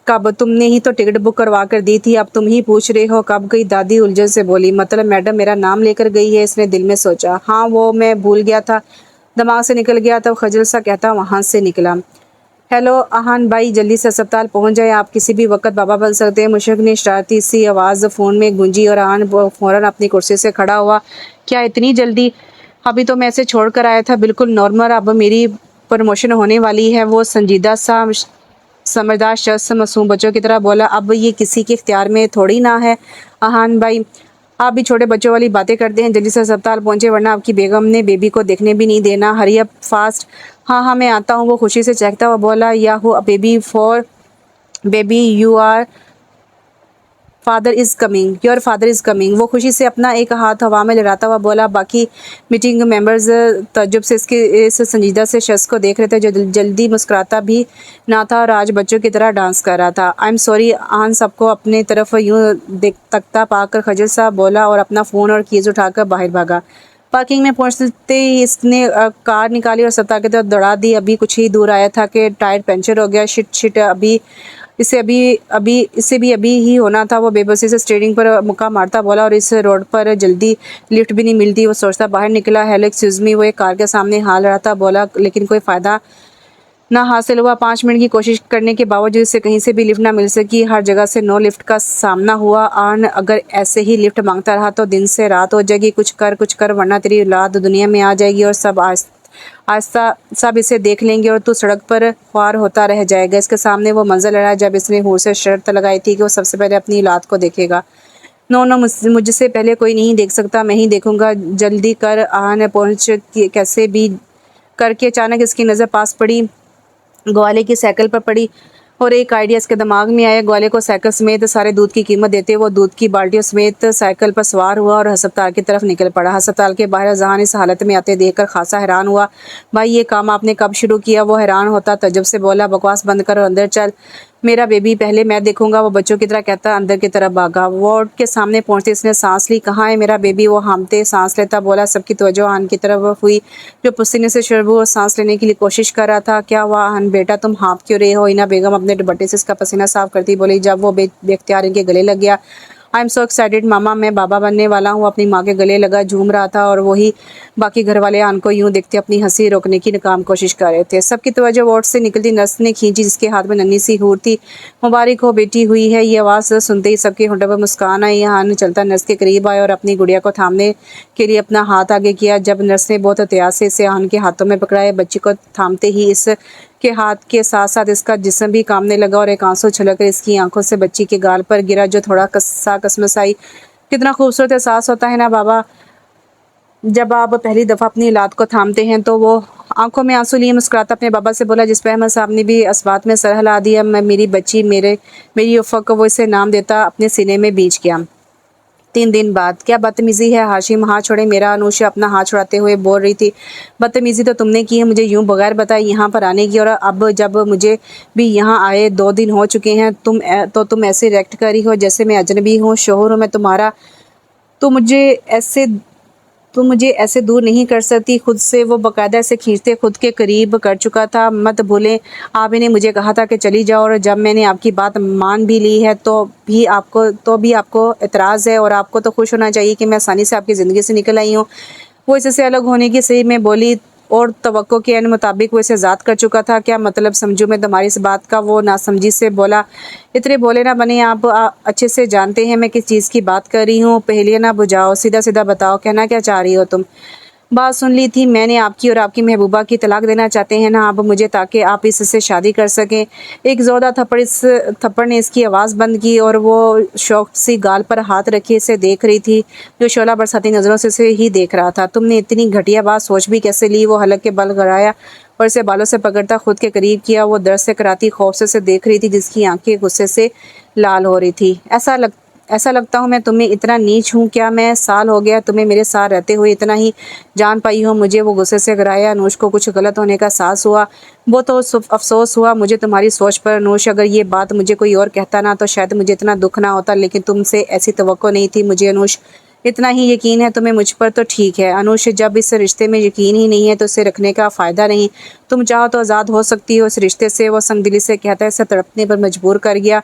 कब? तुमने ही तो टिकट बुक करवा कर दी थी, अब तुम ही पूछ रहे हो कब गई? दादी उलझन से बोली, मतलब मैडम मेरा नाम लेकर गई है। इसने दिल में सोचा, हाँ वो मैं भूल गया था, दिमाग से निकल गया। तब खजल सा कहता वहाँ से निकला, हेलो आहान भाई, जल्दी से अस्पताल पहुंच जाए, आप किसी भी वक्त बाबा बन सकते हैं। मुशरफ ने शरारती सी आवाज़ फ़ोन में गूंजी और आहान फ़ौरन अपनी कुर्सी से खड़ा हुआ, क्या इतनी जल्दी? अभी तो मैं इसे छोड़ कर आया था, बिल्कुल नॉर्मल, अब मेरी प्रमोशन होने वाली है। वो संजीदा सा समझदार शख्स मासूम बच्चों की तरह बोला, अब ये किसी के इख्तियार में थोड़ी ना है। आहान भाई आप भी छोटे बच्चों वाली बातें करते हैं, जल्दी से अस्पताल पहुंचे वरना आपकी बेगम ने बेबी को देखने भी नहीं देना। Hurry up fast. हाँ हाँ मैं आता हूँ, वो खुशी से चहकता हुआ बोला, yahoo baby for baby you are father is coming, your father is coming. वो खुशी से अपना एक हाथ हवा में लहराता हुआ बोला। बाकी मीटिंग मेंबर्स तजुब से इस संजीदा से शख्स को देख रहे थे जो जल्दी मुस्कुराता भी ना था और आज बच्चों की तरह डांस कर रहा था। I am sorry. आन सबको अपने तरफ यूँ देख तकता पाकर खजल सा बोला और अपना फ़ोन और कीज़ उठाकर बाहर भागा। पार्किंग में पहुंचते ही इसने कार निकाली और अस्पताल की तरफ दौड़ा दी। अभी कुछ ही दूर आया था कि टायर पंचर हो गया। शिट शिट, इसे भी अभी ही होना था। वो बेबसी से स्टीयरिंग पर मुक्का मारता बोला, और इस रोड पर जल्दी लिफ्ट भी नहीं मिलती। वो सोचता बाहर निकला। हेलो एक्सक्यूज मी, वो एक कार के सामने हाल रहा था बोला, लेकिन कोई फ़ायदा ना हासिल हुआ। 5 मिनट की कोशिश करने के बावजूद इसे कहीं से भी लिफ्ट ना मिल सकी। हर जगह से नो लिफ्ट का सामना हुआ। आन अगर ऐसे ही लिफ्ट मांगता रहा तो दिन से रात हो जाएगी। कुछ कर वरना तेरी औलाद दुनिया में आ जाएगी और सब आहिस्ता सब इसे देख लेंगे और तू सड़क पर ख्वार होता रह जाएगा। इसके सामने वो मंजर लड़ा जब इसने हूर से शर्त लगाई थी कि वो सबसे पहले अपनी औलाद को देखेगा। नो नो, मुझसे पहले कोई नहीं देख सकता, मैं ही देखूंगा, जल्दी कर। आन पहुंच कैसे भी करके अचानक इसकी नज़र पास पड़ी ग्वाले की साइकिल पर पड़ी और एक आइडिया इसके दिमाग में आया। ग्वाले को साइकिल समेत सारे दूध की कीमत देते वो दूध की बाल्टियों समेत साइकिल पर सवार हुआ और अस्पताल की तरफ निकल पड़ा। अस्पताल के बाहर जहान इस हालत में आते देखकर खासा हैरान हुआ। भाई ये काम आपने कब शुरू किया? वो हैरान होता तजब से बोला, बकवास बंद कर और अंदर चल, मेरा बेबी पहले मैं देखूंगा। वो बच्चों की तरह कहता अंदर की तरफ भागा। वार्ड के सामने पहुंचते इसने सांस ली, कहाँ है मेरा बेबी? वो हामते सांस लेता बोला। सबकी तवज्जो आन की तरफ हुई जो पसीने से शरबू और सांस लेने के लिए कोशिश कर रहा था। क्या हुआ आन बेटा, तुम हाँफ क्यों रहे हो? इना बेगम अपने दुपट्टे से इसका पसीना साफ करती बोली। जब वो बेख्तियार इनके गले लग गया, आई एम सो एक्साइटेड मामा, मैं बाबा बनने वाला हूँ। अपनी माँ के गले लगा झूम रहा था और वही बाकी घर वाले आन को यूं देखते अपनी हंसी रोकने की नाकाम कोशिश कर रहे थे। सबकी तवज्जो वार्ड से निकलती नर्स ने खींची जिसके हाथ में नन्ही सी हूर थी। मुबारक हो बेटी हुई है। ये आवाज़ सुनते ही सबके होंठों पर मुस्कान आई। आन चलता नर्स के करीब आया और अपनी गुड़िया को थामने के लिए अपना हाथ आगे किया। जब नर्स ने बहुत एहतियात से इसे आन के हाथों में पकड़ाया, बच्ची को थामते ही इस के हाथ के साथ साथ इसका जिस्म भी कांपने लगा और एक आंसू छलक इसकी आंखों से बच्ची के गाल पर गिरा जो थोड़ा कसमस आई। कितना खूबसूरत एहसास होता है ना बाबा, जब आप पहली दफ़ा अपनी औलाद को थामते हैं। तो वो आंखों में आंसू लिए मुस्कुराता अपने बाबा से बोला, जिस पर अहमद साहब ने भी इस बात में सर हिला दिया। मैं मेरी बच्ची मेरी उफ़ा को वो इसे नाम देता अपने सीने में बीज गया। 3 दिन बाद, क्या बदतमीज़ी है हाशिम, हाथ छोड़े मेरा। अनुषा अपना हाथ छुड़ाते हुए बोल रही थी, बदतमीज़ी तो तुमने की है मुझे यूं बगैर बताए यहाँ पर आने की, और अब जब मुझे भी यहाँ आए 2 दिन हो चुके हैं तुम ऐसे रिएक्ट करी हो जैसे मैं अजनबी हूँ। शोहर हूँ मैं तुम्हारा, तो मुझे ऐसे दूर नहीं कर सकती खुद से। वो बाकायदा ऐसे खींचते खुद के करीब कर चुका था। मत भूलें आपने ने मुझे कहा था कि चली जाओ, और जब मैंने आपकी बात मान भी ली है तो भी आपको एतराज़ है, और आपको तो खुश होना चाहिए कि मैं आसानी से आपकी ज़िंदगी से निकल आई हूँ। वो इससे अलग होने की सही में बोली और तवक्को के मुताबिक वो इसे ज़ात कर चुका था। क्या मतलब समझूं मैं तुम्हारी इस बात का? वो नासमझी से बोला, इतने बोले ना बने, आप अच्छे से जानते हैं मैं किस चीज़ की बात कर रही हूँ। पहले ना बुझाओ, सीधा सीधा बताओ, कहना क्या चाह रही हो तुम? बात सुन ली थी मैंने आपकी, और आपकी महबूबा की तलाक देना चाहते हैं ना आप मुझे, ताकि आप इससे शादी कर सकें। एक ज़ोरदार थप्पड़ ने इसकी आवाज़ बंद की और वो शौक सी गाल पर हाथ रखे इसे देख रही थी जो शोला बरसाती नज़रों से इसे ही देख रहा था। तुमने इतनी घटिया बात सोच भी कैसे ली? वो हलक के बल गड़ाया और इसे बालों से पकड़ता खुद के करीब किया। वो दर्द से कराती खौफ से देख रही थी जिसकी आंखें गुस्से से लाल हो रही थी। ऐसा लगता हूँ मैं तुम्हें इतना नीच हूँ क्या? मैं साल हो गया तुम्हें मेरे साथ रहते हुए इतना ही जान पाई हूँ। मुझे वो गुस्से से गिराया। अनुष को कुछ गलत होने का एहसास हुआ। वो तो अफसोस हुआ मुझे तुम्हारी सोच पर। अनुष, अगर ये बात मुझे कोई और कहता ना तो शायद मुझे इतना दुख ना होता, लेकिन तुमसे ऐसी तवक्को नहीं थी मुझे। अनुष, इतना ही यकीन है तुम्हें मुझ पर तो ठीक है। अनुष, जब इस रिश्ते में यकीन ही नहीं है तो इसे रखने का फ़ायदा नहीं। तुम चाहो तो आज़ाद हो सकती हो इस रिश्ते से। वो संगदिली से कहता है, इसे तड़पने पर मजबूर कर गया।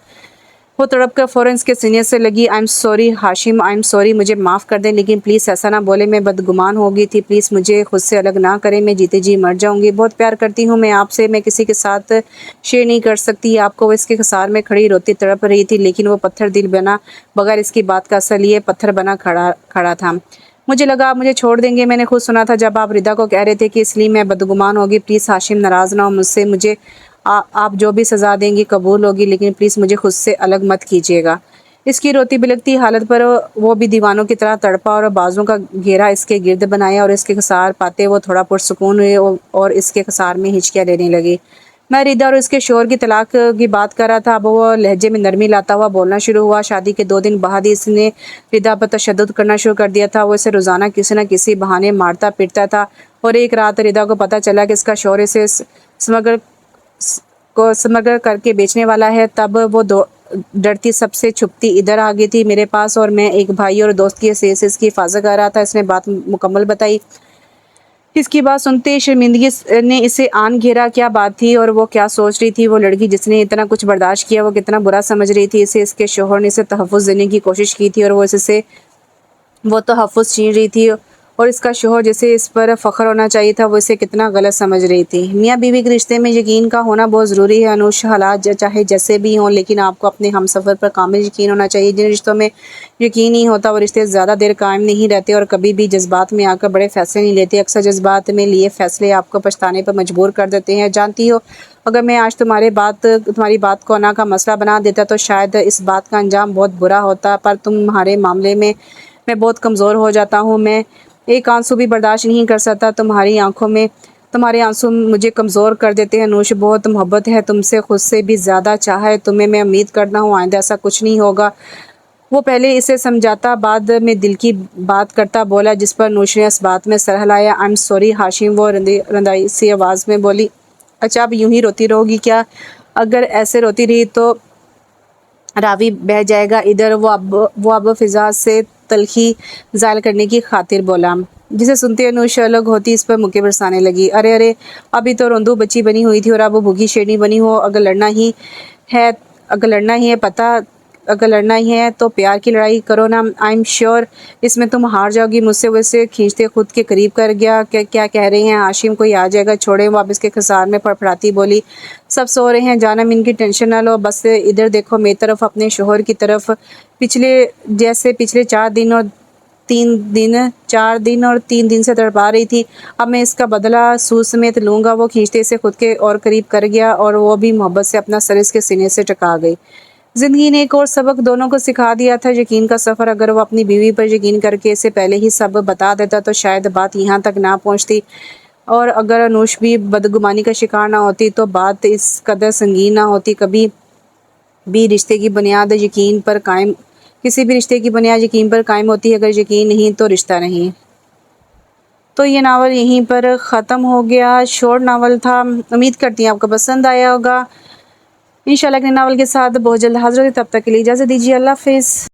वो तड़प कर फ़ौरन इसके सीने से लगी। I am sorry Hashim, I am sorry, मुझे माफ़ कर दें, लेकिन प्लीज़ ऐसा ना बोले। मैं बदगुमान हो गई थी। प्लीज़ मुझे खुद से अलग ना करें। मैं जीते जी मर जाऊंगी। बहुत प्यार करती हूँ मैं आपसे। मैं किसी के साथ शेयर नहीं कर सकती आपको। वो इसके कसार में खड़ी रोती तड़प रही थी, लेकिन वो पत्थर दिल बना बगैर इसकी बात का असर लिए पत्थर बना खड़ा था। मुझे लगा आप मुझे छोड़ देंगे। मैंने खुद सुना था जब आप रिदा को कह रहे थे कि इसलिए मैं बदगुमान होगी। प्लीज़ हाशिम, नाराज़ ना हो मुझसे। मुझे आप जो भी सज़ा देंगी कबूल होगी, लेकिन प्लीज़ मुझे खुद से अलग मत कीजिएगा। इसकी रोती बिलखती हालत पर वो भी दीवानों की तरह तड़पा और बाजुओं का घेरा इसके गिर्द बनाया और इसके कसार पाते वो थोड़ा पुरसुकून हुए और इसके कसार में हिचकियाँ लेने लगी। मैं रिदा और उसके शोहर की तलाक की बात कर रहा था। अब वो लहजे में नरमी लाता हुआ बोलना शुरू हुआ। शादी के 2 दिन बाद ही इसने रिदा पर तशद्दुद करना शुरू कर दिया था। वो इसे रोज़ाना किसी न किसी बहाने मारता पीटता था और एक रात रिदा को पता चला कि इसका शौहर इसे स्मगल को स्मगल करके बेचने वाला है। तब वो डरती सबसे छुपती इधर आ गई थी मेरे पास और मैं एक भाई और दोस्त की हैसियत से इसकी हिफाजत कर रहा था। इसने बात मुकम्मल बताई। इसकी बात सुनते ही शर्मिंदगी ने इसे आन घेरा। क्या बात थी और वो क्या सोच रही थी? वो लड़की जिसने इतना कुछ बर्दाश्त किया वो कितना बुरा समझ रही थी इसे? इसके शौहर ने इसे तहफ़्फ़ुज़ देने की कोशिश की थी और वो तहफ़्फ़ुज़ छीन रही थी और इसका शौहर जिसे इस पर फ़ख्र होना चाहिए था वो इसे कितना गलत समझ रही थी। मियाँ बीवी के रिश्ते में यकीन का होना बहुत ज़रूरी है अनुष। हालात चाहे जैसे भी हों, लेकिन आपको अपने हमसफ़र पर कामिल यकीन होना चाहिए। जिन रिश्तों में यकीन नहीं होता वो रिश्ते ज़्यादा देर कायम नहीं रहते और कभी भी जज्बात में आकर बड़े फ़ैसले नहीं लेते। अक्सर जज्बात में लिए फ़ैसले आपको पछताने पर मजबूर कर देते हैं। जानती हो, अगर मैं आज तुम्हारी बात को अना का मसला बना देता तो शायद इस बात का अंजाम बहुत बुरा होता, पर तुम्हारे मामले में मैं बहुत कमज़ोर हो जाता हूँ। मैं एक आंसू भी बर्दाश्त नहीं कर सकता। तुम्हारी आंखों में तुम्हारे आंसू मुझे कमज़ोर कर देते हैं। अनुष, बहुत मोहब्बत है तुमसे, खुद से भी ज़्यादा चाह है तुम्हें। मैं उम्मीद करता हूँ आइंदा ऐसा कुछ नहीं होगा। वो पहले इसे समझाता, बाद में दिल की बात करता बोला, जिस पर अनुष ने इस बात में सर हिलाया। आई एम सॉरी हाशिम, वो रंधाई सी आवाज़ में बोली। अच्छा, अब यूं ही रोती रहोगी क्या? अगर ऐसे रोती रही तो रावी बह जाएगा। इधर वो अब फिजा से तलखी ज़ायल करने की खातिर बोला, जिसे सुनते अनुष अलग होती इस पर मुक्के बरसाने लगी। अरे अरे, अभी तो रोंदू बच्ची बनी हुई थी और अब वो भूखी शेरनी बनी हो। है अगर लड़ना ही है तो प्यार की लड़ाई करो ना। आई एम श्योर इसमें तुम हार जाओगी मुझसे। वैसे खींचते खुद के करीब कर गया। क्या कह रहे हैं हाशिम? कोई आ जाएगा, छोड़े। वो अब इसके खसार में फड़फड़ाती बोली। सब सो रहे हैं जानम, इनकी टेंशन ना लो। बस इधर देखो मेरी तरफ, अपने शोहर की तरफ। पिछले 4 दिन और 3 दिन से तड़पा रही थी। अब मैं इसका बदला सूद समेत लूँगा। वो खींचते इसे खुद के और करीब कर गया और वो भी मोहब्बत से अपना सर इसके सीने से टका गई। ज़िंदगी ने एक और सबक दोनों को सिखा दिया था, यकीन का सफ़र। अगर वो अपनी बीवी पर यकीन करके इसे पहले ही सब बता देता तो शायद बात यहाँ तक ना पहुँचती और अगर अनुष भी बदगुमानी का शिकार ना होती तो बात इस कदर संगीन ना होती। भी रिश्ते की बुनियाद यकीन पर कायम किसी भी रिश्ते की बुनियाद यकीन पर कायम होती है। अगर यकीन नहीं तो रिश्ता नहीं। तो ये नावल यहीं पर ख़त्म हो गया। शॉर्ट नावल था। उम्मीद करती हूँ आपको पसंद आया होगा। इंशाल्लाह अगले नावल के साथ बहुत जल्द हाज़िर होगी। तब तक के लिए इजाज़त दीजिए। अल्लाह हाफ़िज़।